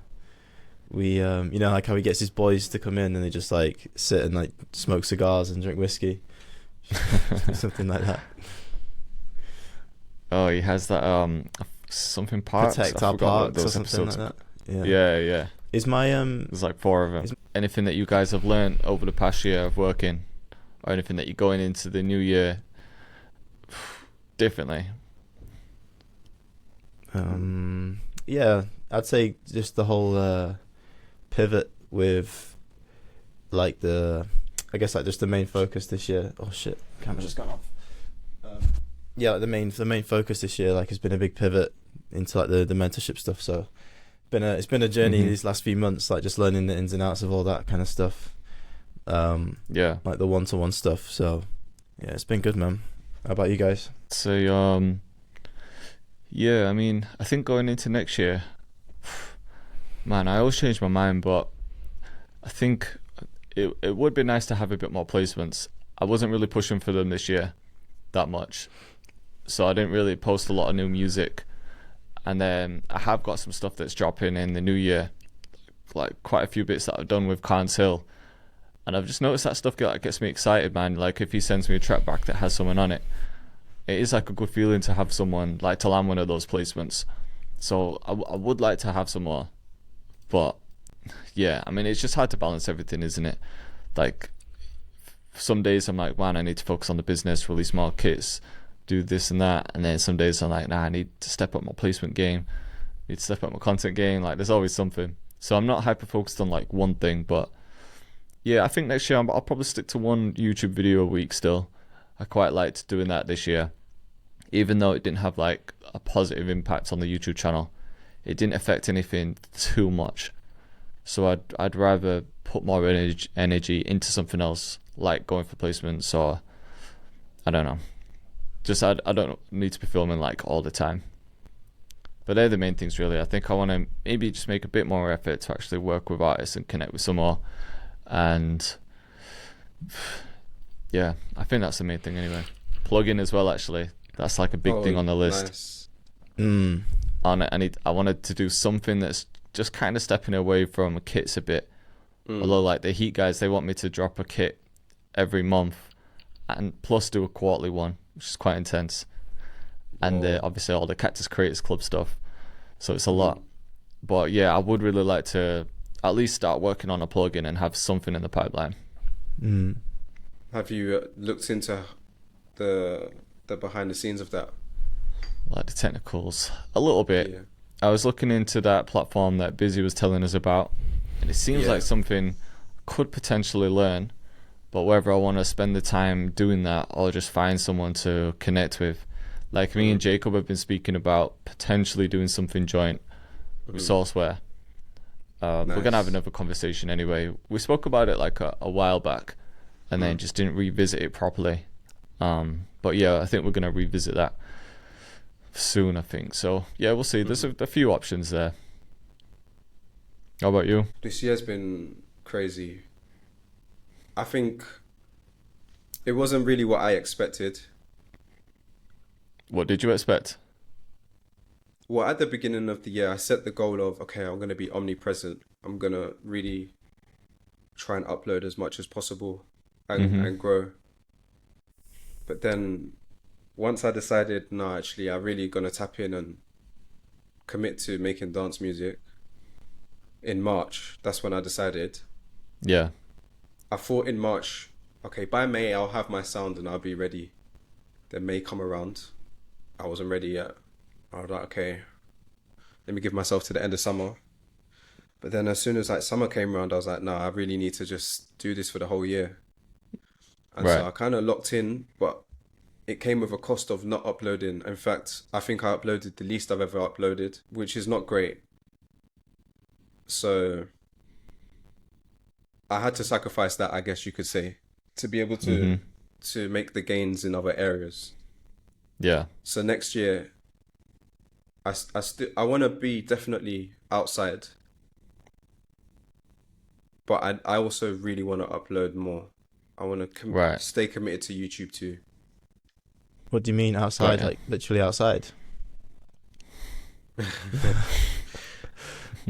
S3: we, you know, like how he gets his boys to come in and they just like sit and like smoke cigars and drink whiskey, something like that.
S1: Oh, he has that something parks.
S3: Protect
S1: I
S3: our
S1: forgot what
S3: parks or
S1: those
S3: something like
S1: episodes.
S3: that.
S1: Yeah.
S3: Is my
S1: There's like 4 of them.
S3: Is-
S1: Anything that you guys have learned over the past year of working, or anything that you're going into the new year differently?
S3: Yeah, I'd say just the whole pivot with like I guess like just the main focus this year. Oh shit, camera's just gone off. Yeah, like the main focus this year like has been a big pivot into like the mentorship stuff. So it's been a journey these last few months, like just learning the ins and outs of all that kind of stuff.
S1: Yeah.
S3: Like the one-to-one stuff. So yeah, it's been good, man. How about you guys?
S1: So yeah, I mean, I think going into next year, man, I always change my mind, but I think it would be nice to have a bit more placements. I wasn't really pushing for them this year that much, so I didn't really post a lot of new music. And then I have got some stuff that's dropping in the new year, like quite a few bits that I've done with Carnes Hill, and I've just noticed that stuff gets me excited, man. Like if he sends me a track back that has someone on it, it is like a good feeling to have someone, like to land one of those placements. So I would like to have some more, but yeah, I mean, it's just hard to balance everything, isn't it? Like some days I'm like, man, I need to focus on the business, release more kits, do this and that, and then some days I'm like, nah, I need to step up my placement game, need to step up my content game. Like there's always something, so I'm not hyper focused on like one thing. But yeah, I think next year I'll probably stick to one YouTube video a week still. I quite liked doing that this year, even though it didn't have like a positive impact on the YouTube channel. It didn't affect anything too much, so I'd rather put more energy into something else, like going for placements, or I don't know, just I don't need to be filming like all the time. But they're the main things really. I think I want to maybe just make a bit more effort to actually work with artists and connect with some more, and yeah, I think that's the main thing anyway. Plugin as well, actually. That's like a big thing on the list.
S2: Nice.
S1: I wanted to do something that's just kind of stepping away from kits a bit. Although like the Heat guys, they want me to drop a kit every month and plus do a quarterly one, which is quite intense. And obviously all the Cactus Creators Club stuff. So it's a lot. But yeah, I would really like to at least start working on a plugin and have something in the pipeline.
S2: Have you looked into the behind the scenes of that?
S1: Like the technicals, a little bit.
S2: Yeah.
S1: I was looking into that platform that Busy was telling us about, and it seems like something I could potentially learn, but whether I want to spend the time doing that or just find someone to connect with. Like me and Jacob have been speaking about potentially doing something joint with Sourceware. We're going to have another conversation anyway. We spoke about it like a while back and then just didn't revisit it properly. But yeah, I think we're going to revisit that soon, I think. So yeah, we'll see. There's a few options there. How about you?
S2: This year's been crazy. I think it wasn't really what I expected.
S1: What did you expect?
S2: Well, at the beginning of the year, I set the goal of, okay, I'm going to be omnipresent. I'm going to really try and upload as much as possible and grow. But then once I decided, no, actually, I'm really going to tap in and commit to making dance music, in March. That's when I decided.
S1: Yeah.
S2: I thought in March, okay, by May I'll have my sound and I'll be ready. Then May come around. I wasn't ready yet. I was like, okay, let me give myself to the end of summer. But then as soon as like summer came around, I was like, no, I really need to just do this for the whole year. And
S1: Right.
S2: so I kind of locked in, but it came with a cost of not uploading. In fact, I think I uploaded the least I've ever uploaded, which is not great. So I had to sacrifice that, I guess you could say, to be able
S1: Mm-hmm.
S2: to make the gains in other areas.
S1: Yeah.
S2: So next year, I want to be definitely outside, but I also really want to upload more. I want to
S1: Right.
S2: stay committed to YouTube too.
S3: What do you mean outside?
S1: Right.
S3: Like literally outside?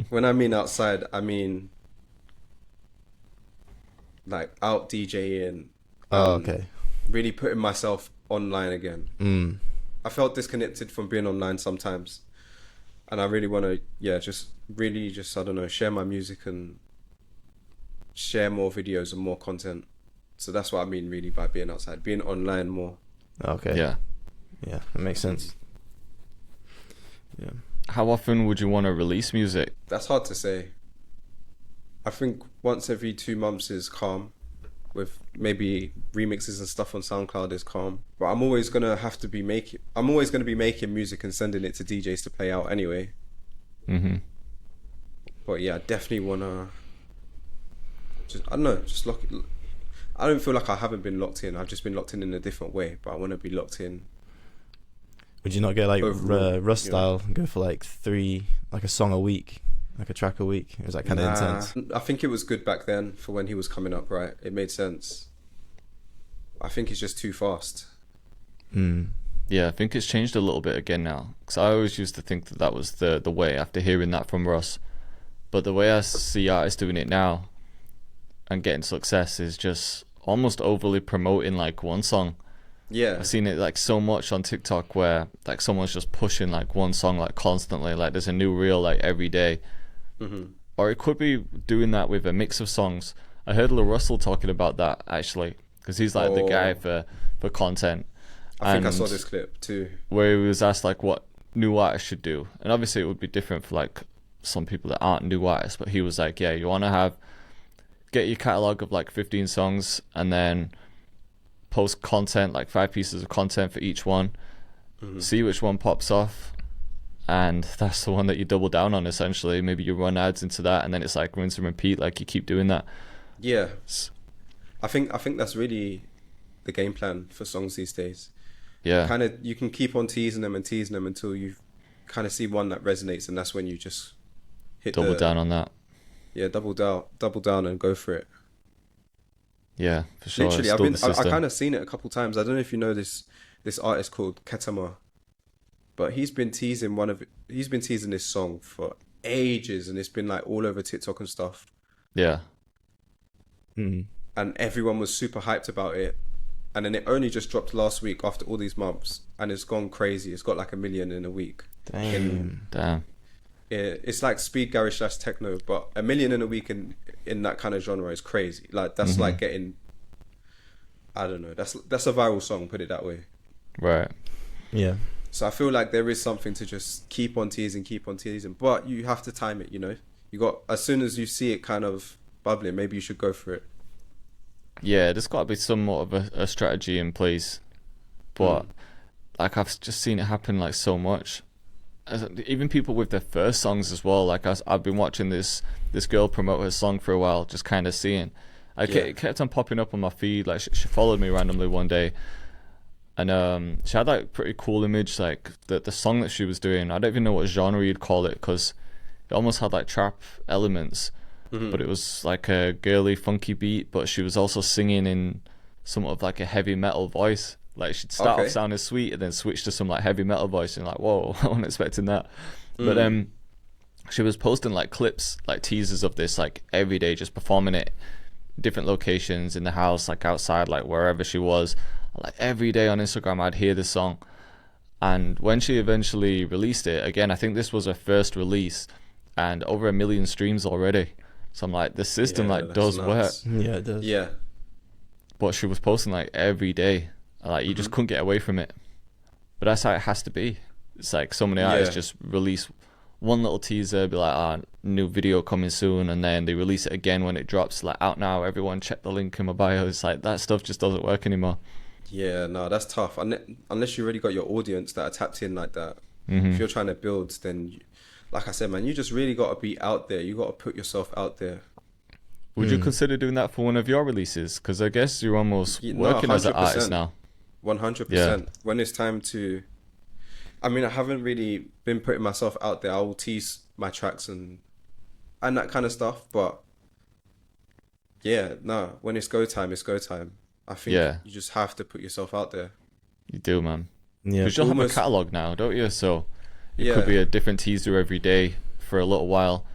S2: When I mean outside, I mean like out DJing,
S3: Oh, okay.
S2: really putting myself online again.
S3: Mm.
S2: I felt disconnected from being online sometimes, and I really want to, yeah, just really just, I don't know, share my music and share more videos and more content. So that's what I mean really by being outside, being online more.
S3: Okay.
S1: Yeah.
S3: Yeah, that makes sense. Yeah.
S1: How often would you want to release music?
S2: That's hard to say. I think once every 2 months is calm, with maybe remixes and stuff on SoundCloud is calm. But I'm always gonna have to be making. I'm always gonna be making music and sending it to DJs to play out anyway.
S1: Mm-hmm.
S2: But yeah, I definitely wanna. Just, I don't know, just lock. I don't feel like I haven't been locked in. I've just been locked in a different way. But I want to be locked in.
S3: Would you not get like
S2: Overall,
S3: Rust
S2: you know.
S3: style and go for like 3, like a song a week, like a track a week? It was like kind of intense.
S2: I think it was good back then for when he was coming up. Right, it made sense. I think it's just too fast.
S3: Mm.
S1: Yeah, I think it's changed a little bit again now. Because I always used to think that that was the way after hearing that from Russ. But the way I see artists doing it now and getting success is just almost overly promoting like one song.
S2: Yeah,
S1: I've seen it like so much on TikTok where like someone's just pushing like one song like constantly, like there's a new reel like every day.
S2: hmm
S1: Or it could be doing that with a mix of songs. I heard Lil Russell talking about that actually, because he's like the guy for content.
S2: I think I
S1: And
S2: saw this clip too.
S1: where he was asked like what new artists should do, and obviously it would be different for like some people that aren't new artists, but he was like, yeah, you want to get your catalog of like 15 songs and then post content, like 5 pieces of content for each one, see which one pops off, and that's the one that you double down on essentially. Maybe you run ads into that, and then it's like rinse and repeat, like you keep doing that.
S2: Yeah, I think that's really the game plan for songs these days.
S1: Yeah.
S2: Kind of, you can keep on teasing them until you kind of see one that resonates, and that's when you just hit
S1: Double down on that.
S2: Yeah, double down and go for it.
S1: Yeah, for sure.
S2: Literally,
S1: It's still the
S2: I
S1: system.
S2: kind of seen it a couple times. I don't know if you know this artist called Ketama, but he's been teasing this song for ages, and it's been like all over TikTok and stuff.
S1: Yeah.
S3: Mm.
S2: And everyone was super hyped about it, and then it only just dropped last week after all these months, and it's gone crazy. It's got like 1 million in a week.
S3: Damn.
S1: Damn.
S2: It's like speed garage / techno, but 1 million in a week in that kind of genre is crazy. Like that's like getting, I don't know, that's a viral song, put it that way.
S1: Right.
S3: Yeah.
S2: So I feel like there is something to just keep on teasing, but you have to time it, you know. You got, as soon as you see it kind of bubbling, maybe you should go for it.
S1: Yeah, there's got to be somewhat of a strategy in place, but like I've just seen it happen like so much. Even people with their first songs as well. Like I've been watching this girl promote her song for a while, just kind of seeing. It kept on popping up on my feed. Like she followed me randomly one day, and she had like pretty cool image. Like the song that she was doing, I don't even know what genre you'd call it, because it almost had like trap elements. But it was like a girly, funky beat, but she was also singing in somewhat of like a heavy metal voice. Like she'd start off sounding sweet and then switch to some like heavy metal voice, and like, whoa, I wasn't expecting that. But she was posting like clips, like teasers of this, like every day, just performing it, different locations in the house, like outside, like wherever she was. Like every day on Instagram, I'd hear this song. And when she eventually released it, again, I think this was her first release. and over 1 million streams already. So I'm like, the system
S2: Yeah,
S1: like
S2: that's
S1: does work.
S2: nuts.
S3: Yeah, it does.
S2: Yeah.
S1: But she was posting like every day. Like you just couldn't get away from it. But that's how it has to be. It's like so many artists
S2: Yeah.
S1: just release one little teaser, be like, new video coming soon, and then they release it again when it drops, like, out now, everyone check the link in my bio. It's like, that stuff just doesn't work anymore.
S2: Yeah, no, that's tough. Unless you already got your audience that are tapped in like that.
S1: Mm-hmm.
S2: If you're trying to build, then, like I said, man, you just really got to be out there. You got to put yourself out there.
S1: Would you consider doing that for one of your releases? Because I guess you're almost working as an artist now.
S2: 100%.
S1: Yeah.
S2: When it's time to... I mean, I haven't really been putting myself out there. I will tease my tracks and that kind of stuff. But yeah, no, when it's go time, it's go time. I think you just have to put yourself out there.
S1: You do, man.
S3: Yeah.
S1: Because you'll have a
S2: Almost-
S1: catalogue now, don't you? So it
S2: Yeah.
S1: could be a different teaser every day for a little while.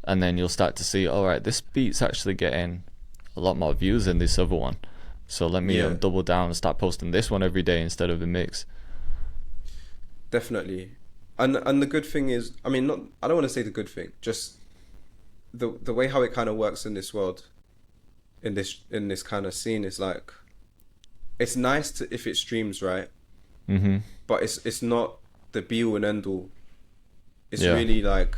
S1: And then you'll start to see, all right, this beat's actually getting a lot more views than this other one. So let me
S2: Yeah.
S1: double down and start posting this one every day instead of a mix.
S2: Definitely. And the good thing is, I mean, not, I don't want to say the good thing, just the way how it kind of works in this world, in this kind of scene is like, it's nice to if it streams, right?
S1: Mm-hmm.
S2: But it's not the be all and end all. It's
S1: Yeah.
S2: really like,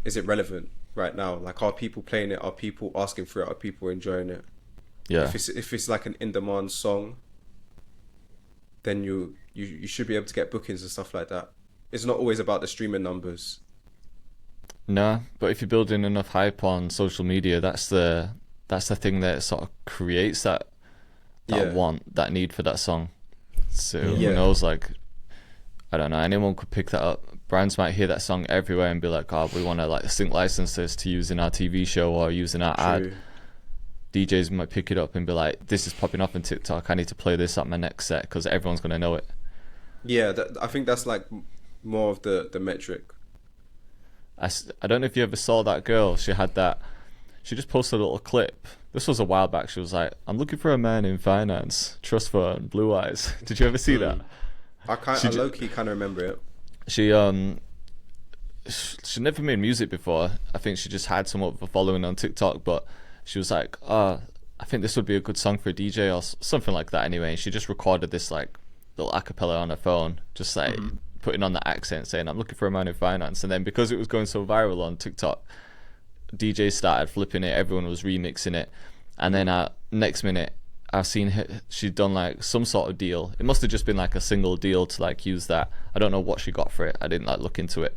S2: is it relevant right now? Like, are people playing it? Are people asking for it? Are people enjoying it?
S1: Yeah.
S2: If it's like an in demand song, then you should be able to get bookings and stuff like that. It's not always about the streaming numbers.
S1: No, but if you're building enough hype on social media, that's the thing that sort of creates that
S2: Yeah.
S1: want, that need for that song. So
S2: Yeah.
S1: who knows, like, I don't know, anyone could pick that up. Brands might hear that song everywhere and be like, oh, we want to like sync licenses to use in our TV show or use in our ad.
S2: True.
S1: DJs might pick it up and be like, this is popping off on TikTok, I need to play this at my next set because everyone's going to know it.
S2: Yeah, I think that's like more of the metric.
S1: I don't know if you ever saw that girl. She just posted a little clip. This was a while back. She was like, I'm looking for a man in finance, trust fund, blue eyes. Did you ever see that?
S2: I low key kind of remember it.
S1: She never made music before. I think she just had some of a following on TikTok, but she was like, I think this would be a good song for a DJ or something like that anyway. And she just recorded this like little acapella on her phone, just like putting on the accent saying, I'm looking for a man in finance. And then because it was going so viral on TikTok, DJs started flipping it, everyone was remixing it. And then next minute, I've seen she'd done like some sort of deal. It must have just been like a single deal to like use that. I don't know what she got for it. I didn't like look into it.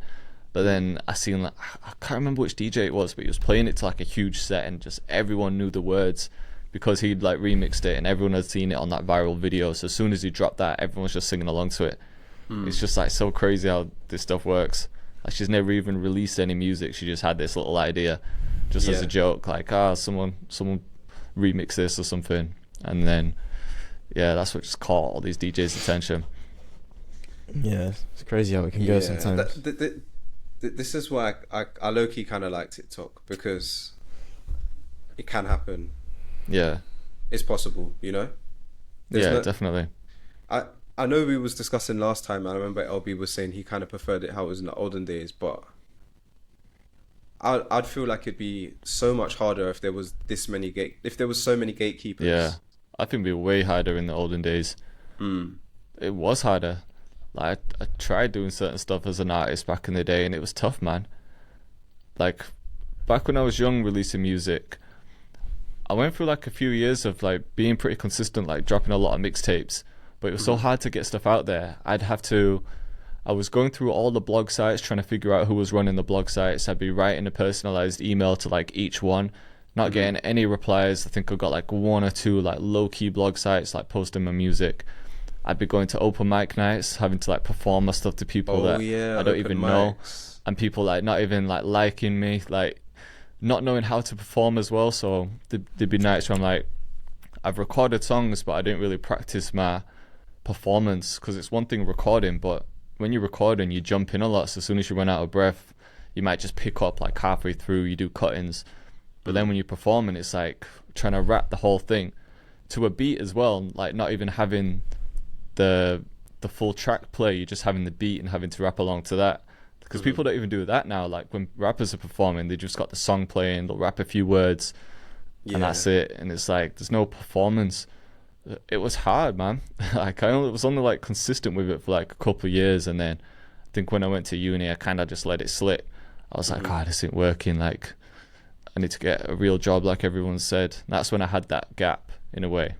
S1: But then I seen like, I can't remember which DJ it was, but he was playing it to like a huge set and just everyone knew the words because he'd like remixed it and everyone had seen it on that viral video. So as soon as he dropped that, everyone was just singing along to it. It's just like so crazy how this stuff works. Like she's never even released any music. She just had this little idea just as a joke, like, someone remix this or something. And then, yeah, that's what just caught all these DJs' attention.
S3: Yeah, it's crazy how it can go sometimes.
S2: This is why I low key kind of like TikTok, because it can happen.
S1: Yeah.
S2: It's possible, you know.
S1: Definitely.
S2: I know we was discussing last time. I remember LB was saying he kind of preferred it how it was in the olden days, but I'd feel like it'd be so much harder if there was so many gatekeepers.
S1: Yeah, I think it'd be way harder in the olden days. It was harder. Like I tried doing certain stuff as an artist back in the day, and it was tough, man. Like back when I was young, releasing music, I went through like a few years of like being pretty consistent, like dropping a lot of mixtapes. But it was so hard to get stuff out there. I was going through all the blog sites trying to figure out who was running the blog sites. I'd be writing a personalized email to like each one, not getting any replies. I think I got like one or two like low-key blog sites like posting my music. I'd be going to open mic nights, having to like perform my stuff to people I don't even know, and people like not even like liking me, like not knowing how to perform as well. So there'd be nights where I'm like, I've recorded songs, but I didn't really practice my performance, because it's one thing recording, but when you're recording you jump in a lot, so as soon as you run out of breath you might just pick up like halfway through, you do cut-ins. But then when you're performing, it's like trying to rap the whole thing to a beat as well, like not even having the full track play, you're just having the beat and having to rap along to that. Because people don't even do that now. Like when rappers are performing, they just got the song playing, they'll rap a few words, and that's it. And it's like there's no performance. It was hard, man. Like I was only like consistent with it for like a couple of years, and then I think when I went to uni, I kind of just let it slip. I was like, oh, this isn't working. Like I need to get a real job, like everyone said. And that's when I had that gap in a way.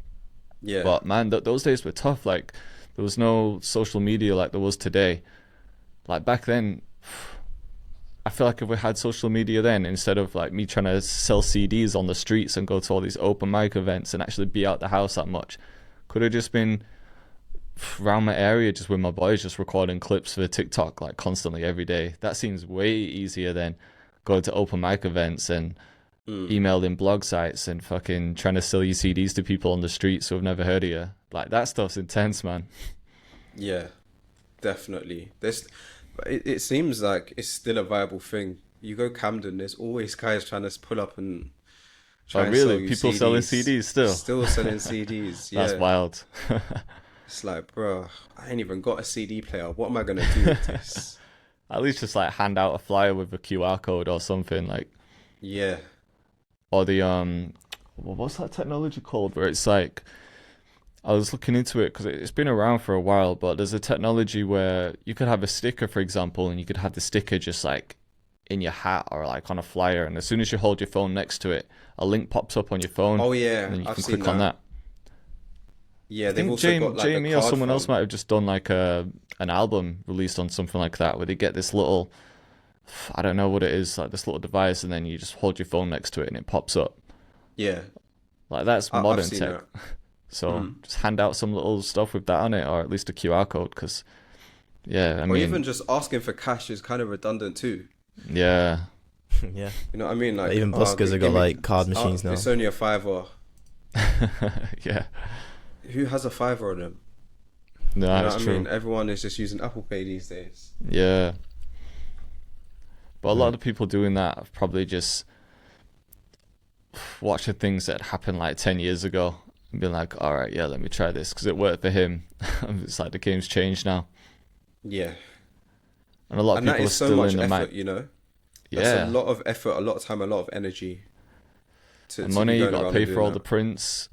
S2: Yeah.
S1: But man, those days were tough. Like there was no social media like there was today. Like back then, I feel like if we had social media then, instead of like me trying to sell CDs on the streets and go to all these open mic events and actually be out the house that much, could have just been around my area just with my boys, just recording clips for TikTok like constantly every day. That seems way easier than going to open mic events and emailing blog sites and fucking trying to sell your CDs to people on the streets who've never heard of you. Like that stuff's intense, man.
S2: Yeah, definitely. It seems like it's still a viable thing. You go Camden, there's always guys trying to pull up and try and sell you
S1: people
S2: CDs.
S1: selling CDs still?
S2: Still selling CDs, yeah.
S1: That's wild.
S2: It's like, bro, I ain't even got a CD player. What am I going to do with this?
S1: At least just like hand out a flyer with a QR code or something like.
S2: Yeah.
S1: Or the, what's that technology called? Where it's like, I was looking into it because it's been around for a while, but there's a technology where you could have a sticker, for example, and you could have the sticker just like in your hat or like on a flyer, and as soon as you hold your phone next to it, a link pops up on your phone.
S2: Oh yeah,
S1: and then you
S2: I've
S1: can
S2: seen
S1: click on that.
S2: Yeah,
S1: I
S2: they've
S1: think
S2: also got like
S1: Jamie
S2: a
S1: or
S2: card
S1: someone else
S2: phone.
S1: might have just done like an album released on something like that, where they get this little, I don't know what it is, like this little device, and then you just hold your phone next to it and it pops up.
S2: Yeah,
S1: Like that's
S2: I've
S1: modern
S2: seen
S1: tech.
S2: that.
S1: So just hand out some little stuff with that on it, or at least a QR code, because yeah, I
S2: Or
S1: mean,
S2: even just asking for cash is kind of redundant too.
S1: yeah,
S3: Yeah.
S2: You know what I mean? Like
S3: Even buskers have got like card machines now.
S2: It's only a $5.
S1: yeah,
S2: Who has a $5 on them?
S1: no,
S2: You know
S1: that's
S2: what I
S1: true.
S2: mean? Everyone is just using Apple Pay these days.
S1: Yeah, but a lot of people doing that have probably just watching things that happened like 10 years ago and been like, all right, yeah, let me try this because it worked for him. It's like the game's changed now,
S2: Yeah.
S1: and a lot of
S2: And that
S1: people are
S2: is so
S1: still
S2: much
S1: in the
S2: effort,
S1: mic.
S2: you know?
S1: Yeah,
S2: That's a lot of effort, a lot of time, a lot of energy.
S1: and
S2: To
S1: money,
S2: be
S1: you
S2: going
S1: got to
S2: around
S1: pay
S2: and
S1: for all
S2: doing
S1: the
S2: that.
S1: prints,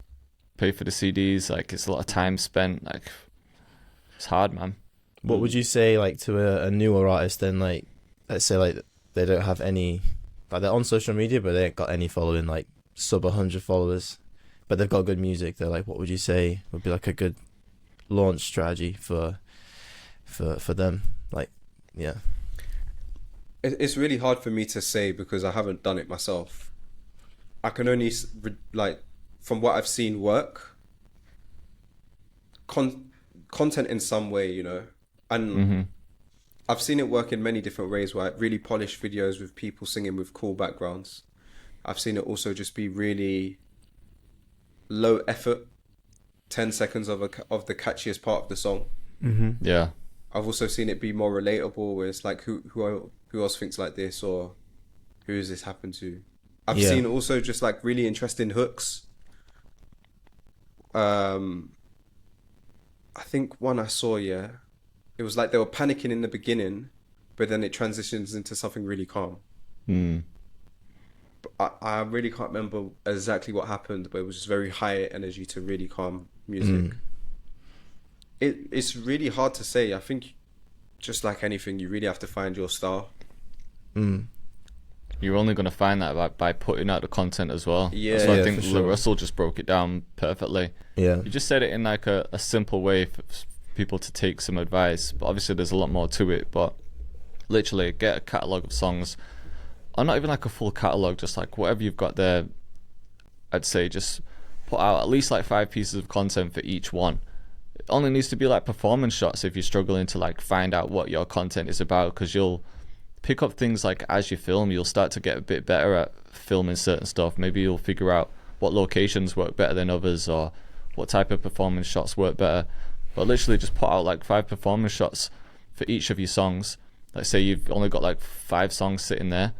S1: pay for the CDs. Like it's a lot of time spent. Like it's hard, man.
S3: What would you say like to a newer artist then, like let's say like they don't have any, like they're on social media but they ain't got any following, like sub 100 followers, but they've got good music. They're like, what would you say would be like a good launch strategy for them? Like, yeah.
S2: It's really hard for me to say because I haven't done it myself. I can only like from what I've seen work content in some way, you know, and I've seen it work in many different ways, where really polished videos with people singing with cool backgrounds. I've seen it also just be really low effort, 10 seconds of the catchiest part of the song.
S1: Yeah,
S2: I've also seen it be more relatable, where it's like who else thinks like this, or who has this happened to? I've seen also just like really interesting hooks. I think one I saw, it was like they were panicking in the beginning, but then it transitions into something really calm. But I really can't remember exactly what happened, but it was just very high energy to really calm music. It's really hard to say. I think just like anything, you really have to find your style.
S1: you're only going to find that by putting out the content as well.
S2: Yeah,
S1: so I
S2: yeah,
S1: think
S2: for sure.
S1: Russell just broke it down perfectly.
S3: Yeah.
S1: You just said it in like a simple way for people to take some advice, but obviously there's a lot more to it. But literally get a catalogue of songs, or not even like a full catalogue, just like whatever you've got there. I'd say just put out at least like 5 pieces of content for each one. It only needs to be like performance shots if you're struggling to like find out what your content is about, because you'll pick up things like as you film, you'll start to get a bit better at filming certain stuff. Maybe you'll figure out what locations work better than others, or what type of performance shots work better. But literally just put out like 5 performance shots for each of your songs. Let's say you've only got like 5 songs sitting there,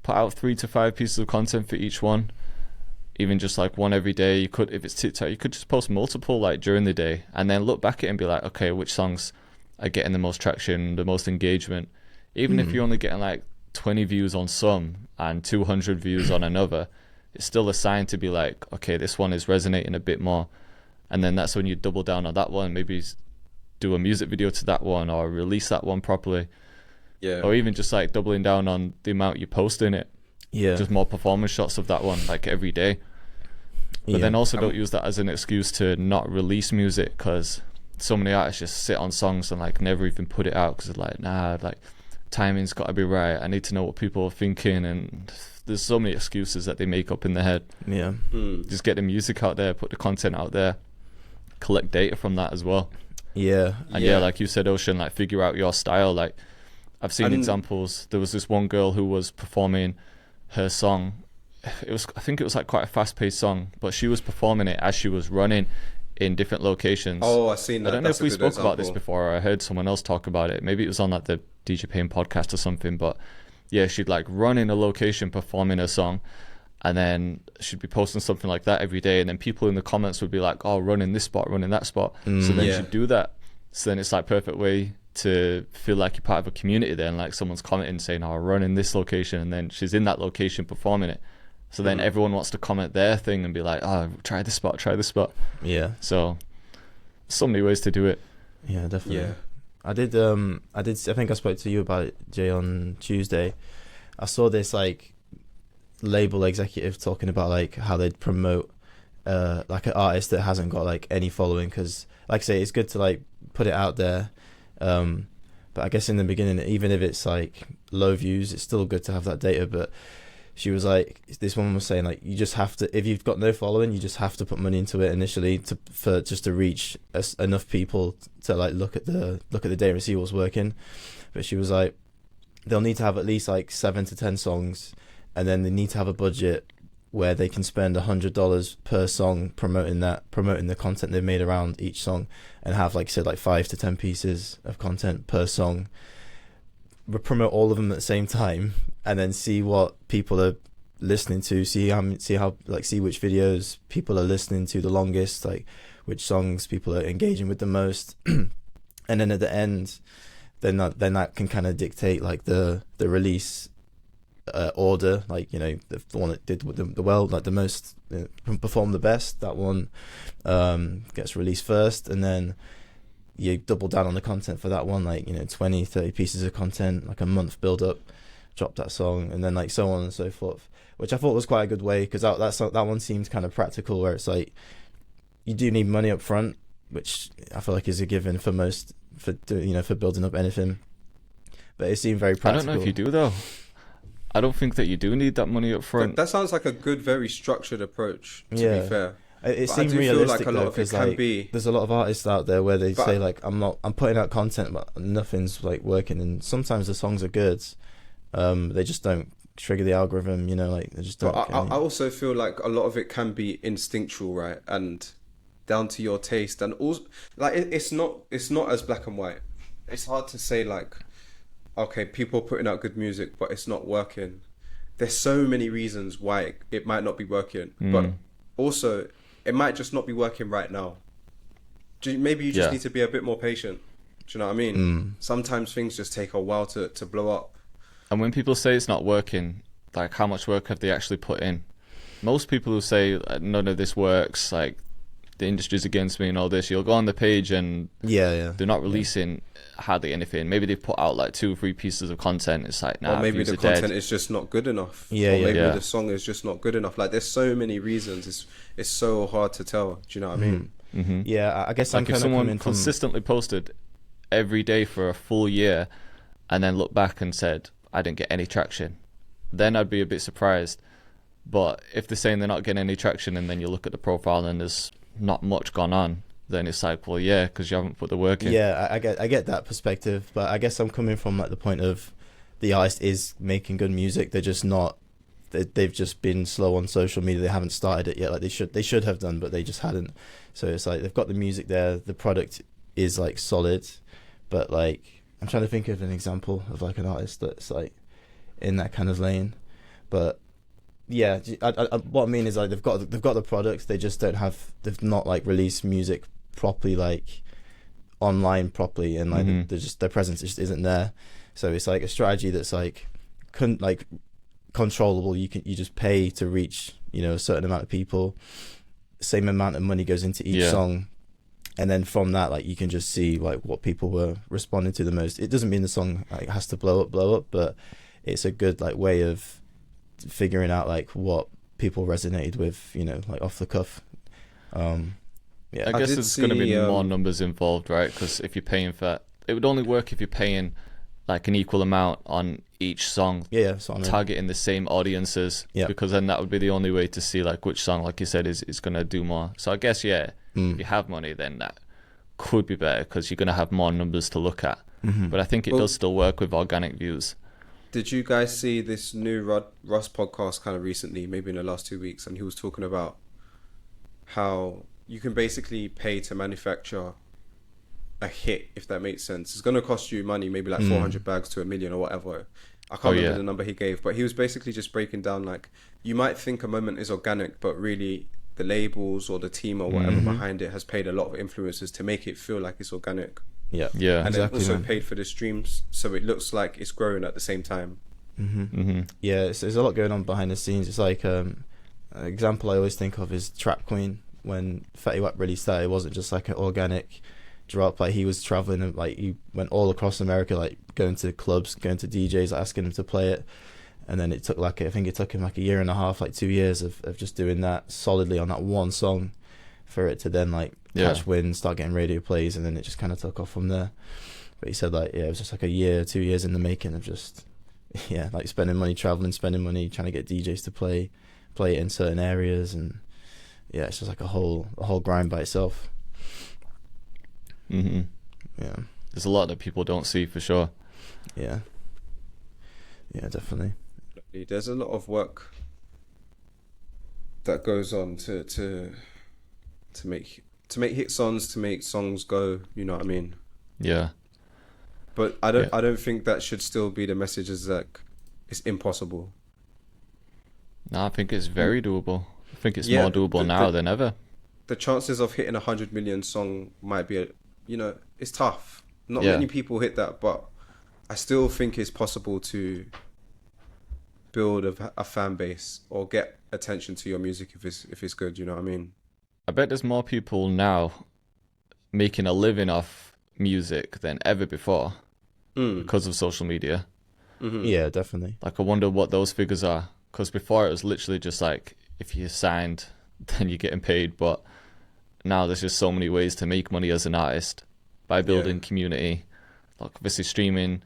S1: put out 3 to 5 pieces of content for each one. Even just like one every day. You could, if it's TikTok, you could just post multiple like during the day, and then look back at it and be like, okay, which songs are getting the most traction, the most engagement. even if you're only getting like 20 views on some and 200 views on another, it's still a sign to be like, okay, this one is resonating a bit more. And then that's when you double down on that one, maybe do a music video to that one or release that one properly.
S2: Yeah.
S1: Or even just like doubling down on the amount you post in it.
S3: Yeah.
S1: Just more performance shots of that one, like every day. But then also don't use that as an excuse to not release music, because so many artists just sit on songs and like never even put it out because they're like, nah, like timing's got to be right. I need to know what people are thinking, and there's so many excuses that they make up in their head.
S3: Yeah.
S1: Just get the music out there, put the content out there, collect data from that as well.
S3: Yeah.
S1: And yeah, like you said, Ocean, like figure out your style. Like I've seen examples. There was this one girl who was performing her song. I think it was like quite a fast-paced song, but she was performing it as she was running in different locations.
S2: Oh, I've seen that.
S1: I don't know if we spoke about this before, or I heard someone else talk about it. Maybe it was on like the DJ Payne podcast or something, but yeah, she'd like run in a location performing a song, and then she'd be posting something like that every day, and then people in the comments would be like, oh, run in this spot, run in that spot. So then she'd do that. So then it's like perfect way to feel like you're part of a community then, like someone's commenting saying, oh, run in this location, and then she's in that location performing it. So then everyone wants to comment their thing and be like, oh, try this spot.
S3: Yeah.
S1: So many ways to do it.
S3: Yeah, definitely.
S2: Yeah.
S3: I think I spoke to you about it, Jay, on Tuesday. I saw this like label executive talking about like how they'd promote like an artist that hasn't got like any following, because like I say, it's good to like put it out there. But I guess in the beginning, even if it's like low views, it's still good to have that data. But she was like, this woman was saying like, you just have to, if you've got no following, you just have to put money into it initially to reach enough people to like look at the data and see what's working. But she was like, they'll need to have at least like 7 to 10 songs, and then they need to have a budget where they can spend $100 per song promoting the content they've made around each song, and have like said like 5 to 10 pieces of content per song. Promote all of them at the same time, and then see what people are listening to, see which videos people are listening to the longest, like which songs people are engaging with the most. And then at the end, then that can kind of dictate like the release order, like, you know, the one that did the well, like the most, performed the best, that one gets released first, and then you double down on the content for that one, like, you know, 20-30 pieces of content, like a month build up, drop that song, and then like so on and so forth, which I thought was quite a good way, because that one seems kind of practical, where it's like you do need money up front, which I feel like is a given for most, for building up anything, but it seemed very practical.
S1: I don't know if you do though. I don't think that you do need that money up front.
S2: That sounds like a good, very structured approach, to be fair.
S3: It
S2: but
S3: seemed realistic though, because like there's a lot of artists out there where they say like, I'm putting out content but nothing's like working, and sometimes the songs are good, they just don't trigger the algorithm, you know, like they just don't.
S2: But I also feel like a lot of it can be instinctual, right, and down to your taste, and also like it's not as black and white. It's hard to say like, okay, people are putting out good music but it's not working. There's so many reasons why it might not be working, but also it might just not be working right now. Maybe you just need to be a bit more patient. Do you know what I mean? Sometimes things just take a while to blow up.
S1: And when people say it's not working, like how much work have they actually put in? Most people who say none of this works, like the industry's against me and all this, you'll go on the page and they're not releasing hardly anything. Maybe they've put out like 2 or 3 pieces of content. It's like, nah,
S2: or maybe the content
S1: dead.
S2: is just not good enough. Or maybe the song is just not good enough. Like there's so many reasons. It's so hard to tell. Do you know what I mean?
S1: Mm-hmm.
S3: Yeah, I guess
S1: like
S3: I'm kind
S1: if
S3: of
S1: someone consistently posted every day for a full year and then looked back and said, I didn't get any traction, then I'd be a bit surprised. But if they're saying they're not getting any traction, and then you look at the profile and there's not much gone on, then it's like, well, yeah, because you haven't put the work in.
S3: Yeah, I get that perspective, but I guess I'm coming from like the point of the artist is making good music. They're just not. They've just been slow on social media. They haven't started it yet. Like they should have done, but they just hadn't. So it's like they've got the music there. The product is like solid, but like I'm trying to think of an example of like an artist that's like in that kind of lane. But yeah, what I mean is like they've got the products. They just don't have. They've not like released music properly, like online properly, and like their presence just isn't there. So it's like a strategy that's like like controllable. You just pay to reach, you know, a certain amount of people. Same amount of money goes into each song, and then from that, like, you can just see like what people were responding to the most. It doesn't mean the song like has to blow up, but it's a good like way of figuring out like what people resonated with, you know, like off the cuff.
S1: I guess there's going to be more numbers involved, right? Because if you're paying for it would only work if you're paying like an equal amount on each song,
S3: so I mean,
S1: targeting the same audiences, because then that would be the only way to see like which song, like you said, is going to do more. So I guess if you have money, then that could be better because you're going to have more numbers to look at. But I think it does still work with organic views.
S2: Did you guys see this new Russ podcast kind of recently, maybe in the last 2 weeks? And he was talking about how you can basically pay to manufacture a hit, if that makes sense. It's going to cost you money, maybe like 400 bags to $1 million or whatever. I can't remember the number he gave, but he was basically just breaking down like, you might think a moment is organic, but really the labels or the team or whatever behind it has paid a lot of influences to make it feel like it's organic.
S3: Yeah,
S2: and
S3: exactly,
S2: then also paid for the streams, so it looks like it's growing at the same time.
S3: Yeah, there's a lot going on behind the scenes. It's like an example I always think of is Trap Queen. When Fetty Wap really started, it wasn't just like an organic drop. Like, he was traveling and like he went all across America, like going to clubs, going to DJs, asking them to play it. And then it took like, I think it took him like 1.5 years, like 2 years of just doing that solidly on that one song for it to then like catch wind, start getting radio plays, and then it just kind of took off from there. But he said like, it was just like 1 year, 2 years in the making of just like spending money traveling, spending money trying to get DJs to play it in certain areas, and it's just like a whole grind by itself.
S1: There's a lot that people don't see, for sure.
S3: Yeah, definitely.
S2: There's a lot of work that goes on to make hit songs, to make songs go, you know what I mean?
S1: Yeah.
S2: But I don't think that should still be the message, is like it's impossible.
S1: No, I think it's very doable. I think it's more doable now than ever.
S2: The chances of hitting 100 million song might be, it's tough. Not many people hit that, but I still think it's possible to build a fan base or get attention to your music if it's good, you know what I mean?
S1: I bet there's more people now making a living off music than ever before because of social media.
S3: Yeah, definitely.
S1: Like, I wonder what those figures are, because before it was literally just like, if you're signed, then you're getting paid. But now there's just so many ways to make money as an artist by building community. Like, obviously streaming,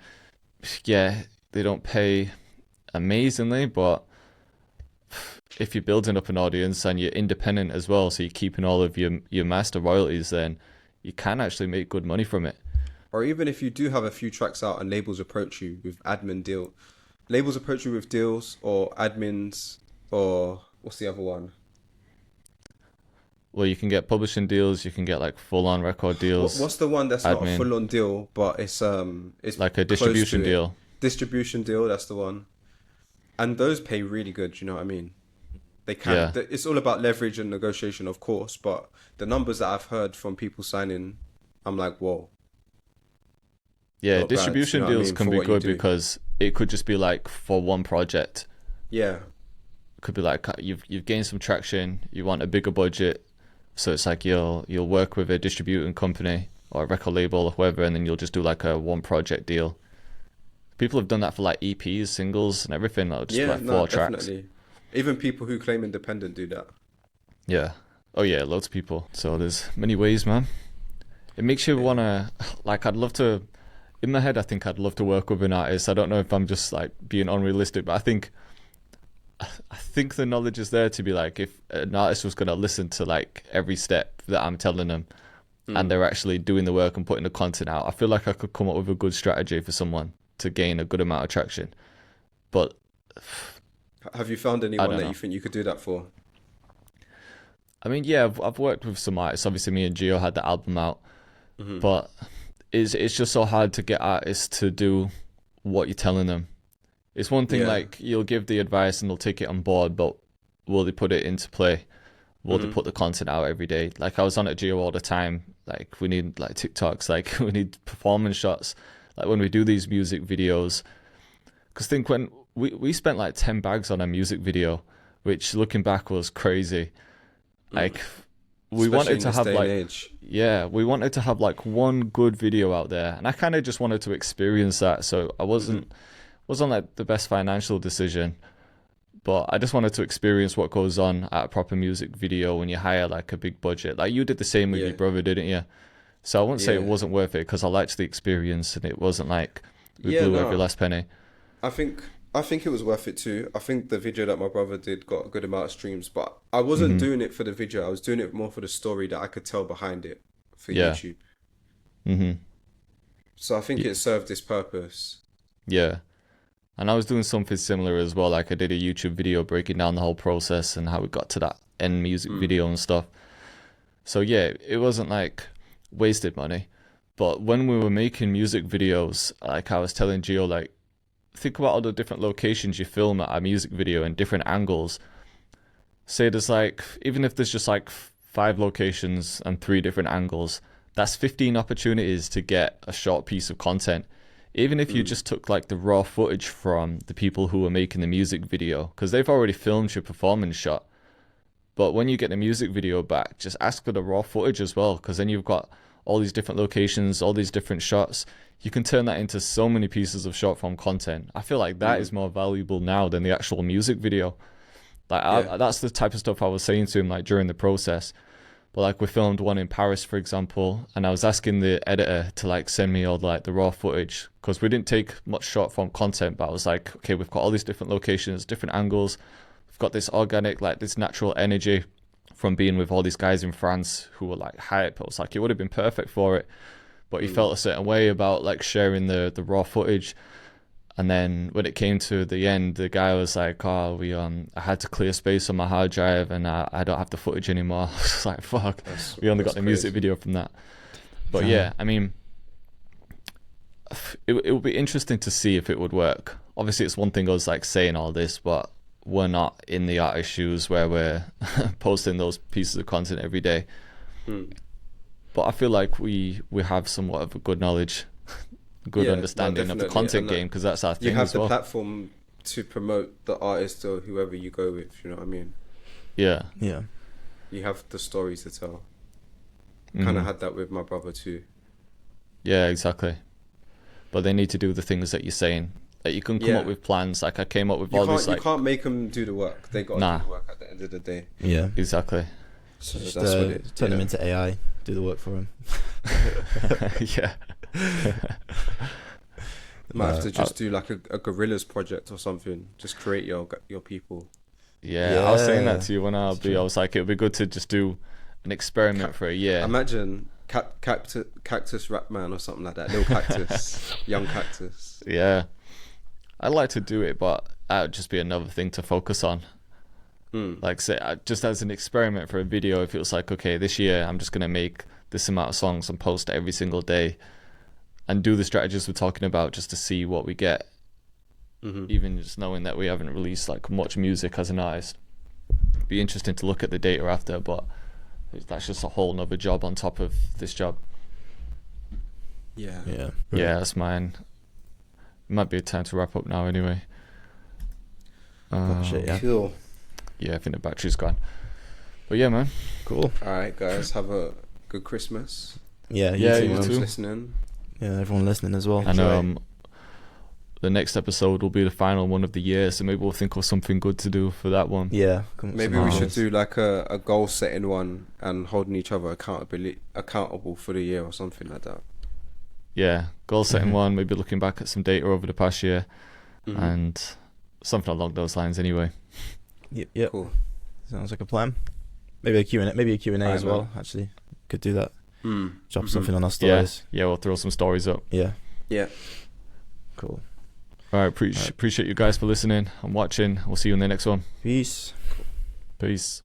S1: they don't pay amazingly, but if you're building up an audience and you're independent as well, so you're keeping all of your master royalties, then you can actually make good money from it.
S2: Or even if you do have a few tracks out and labels approach you with deals or admins, or what's the other one?
S1: Well, you can get publishing deals, you can get like full-on record deals.
S2: What's the one that's not a full-on deal, but it's
S1: like a distribution deal?
S2: Distribution deal, that's the one. And those pay really good, you know what I mean? They can. It's all about leverage and negotiation, of course, but the numbers that I've heard from people signing, I'm like, whoa.
S1: Yeah, distribution deals can be good because it could just be like for one project.
S2: Yeah.
S1: It could be like you've gained some traction, you want a bigger budget, so it's like you'll work with a distributing company or a record label or whoever, and then you'll just do like a one project deal. People have done that for like EPs, singles, and everything. Like just like 4 tracks.
S2: Definitely. Even people who claim independent do that.
S1: Yeah. Oh yeah, loads of people. So there's many ways, man. It makes you wanna, like, I'd love to. In my head, I think I'd love to work with an artist. I don't know if I'm just like being unrealistic, but I think the knowledge is there to be like, if an artist was gonna listen to like every step that I'm telling them, and they're actually doing the work and putting the content out, I feel like I could come up with a good strategy for someone to gain a good amount of traction. But
S2: have you found anyone that you think you could do that for?
S1: I mean, yeah, I've worked with some artists. Obviously, me and Gio had the album out, but it's just so hard to get artists to do what you're telling them. It's one thing like you'll give the advice and they'll take it on board, but will they put it into play? Will they put the content out every day? Like, I was on at Gio all the time. Like, we need like TikToks, like we need performance shots. like when we do these music videos, because think when we spent like 10 bags on a music video, which looking back was crazy. Like we
S2: Especially
S1: wanted
S2: in
S1: to
S2: this
S1: have
S2: day and
S1: like,
S2: age.
S1: yeah, we wanted to have like one good video out there, and I kind of just wanted to experience that. So I wasn't like the best financial decision, but I just wanted to experience what goes on at a proper music video when you hire like a big budget. Like you did the same with
S2: Yeah.
S1: your brother, didn't you? So I wouldn't say it
S2: Yeah.
S1: wasn't worth it, because I liked the experience and it wasn't like we
S2: Yeah,
S1: blew
S2: no.
S1: every last penny.
S2: I think it was worth it too. I think the video that my brother did got a good amount of streams, but I wasn't doing it for the video. I was doing it more for the story that I could tell behind it for
S1: Yeah.
S2: YouTube.
S1: Mm-hmm.
S2: So I think it served this purpose.
S1: Yeah. And I was doing something similar as well. Like I did a YouTube video breaking down the whole process and how we got to that end music video and stuff. So yeah, it wasn't like wasted money. But when we were making music videos, like I was telling Gio, like, think about all the different locations you film at a music video and different angles. Say there's like, even if there's just like 5 locations and 3 different angles, that's 15 opportunities to get a short piece of content. Even if you just took like the raw footage from the people who were making the music video, because they've already filmed your performance shot. But when you get the music video back, just ask for the raw footage as well, because then you've got all these different locations, all these different shots. You can turn that into so many pieces of short form content. I feel like that is more valuable now than the actual music video. Like that's the type of stuff I was saying to him like during the process. But like we filmed one in Paris, for example, and I was asking the editor to like send me all like the raw footage, because we didn't take much short form content, but I was like, okay, we've got all these different locations, different angles. We've got this organic, like this natural energy from being with all these guys in France who were like hype. I was like, it would have been perfect for it. But he felt a certain way about like sharing the raw footage. And then when it came to the end, the guy was like, oh, I had to clear space on my hard drive and I don't have the footage anymore. I was like, fuck, we only got the music video from that. But yeah, I mean, it would be interesting to see if it would work. Obviously, it's one thing I was like saying all this, but we're not in the artist shoes where we're posting those pieces of content every day. But I feel like we have somewhat of a good knowledge, good understanding of the content game, because that's our thing
S2: you have
S1: as well.
S2: the platform to promote the artist or whoever you go with, you know what I mean?
S3: Yeah.
S2: You have the stories to tell. Kind of had that with my brother too.
S1: Yeah, exactly. But they need to do the things that you're saying. Like you can come up with plans. Like I came up with all this. Like
S2: you can't make them do the work. They got to do the work at the end of the day.
S3: Yeah.
S1: Exactly.
S2: So
S3: Just,
S2: that's what it.
S3: turn them into AI. Do the work for him.
S1: Yeah.
S2: Might have to just do like a guerrillas project or something. Just create your people.
S1: Yeah, I was saying that to you when I was like, it would be good to just do an experiment for a year.
S2: Imagine cactus rap man or something like that. Little cactus, young cactus.
S1: Yeah, I'd like to do it, but that would just be another thing to focus on. Like say, just as an experiment for a video, if it was like, okay, this year I'm just gonna make this amount of songs and post every single day, and do the strategies we're talking about just to see what we get. Even just knowing that we haven't released like much music as an artist, be interesting to look at the data after, but that's just a whole nother job on top of this job.
S2: Yeah.
S1: Yeah, that's mine. It might be a time to wrap up now anyway.
S3: Shit, yeah.
S2: Cool.
S1: Yeah, I think the battery's gone. But yeah, man.
S3: Cool.
S2: All right, guys, have a good Christmas.
S3: Yeah,
S1: Yeah,
S3: too,
S1: you
S3: man.
S1: too.
S2: Listening.
S3: Yeah, everyone listening as well.
S1: And the next episode will be the final one of the year, so maybe we'll think of something good to do for that one.
S3: Yeah.
S2: Maybe we should do like a goal setting one and holding each other accountable for the year or something like that.
S1: Yeah, goal setting one, maybe looking back at some data over the past year, and something along those lines anyway.
S3: Yep.
S2: Cool.
S3: Sounds like a plan. Maybe a Q&A, as well, actually. Could do that. Drop something on our stories.
S1: Yeah, we'll throw some stories up.
S3: Yeah.
S1: All
S3: Cool.
S1: right, appreciate you guys for listening and watching. We'll see you in the next one.
S3: Peace.
S1: Peace.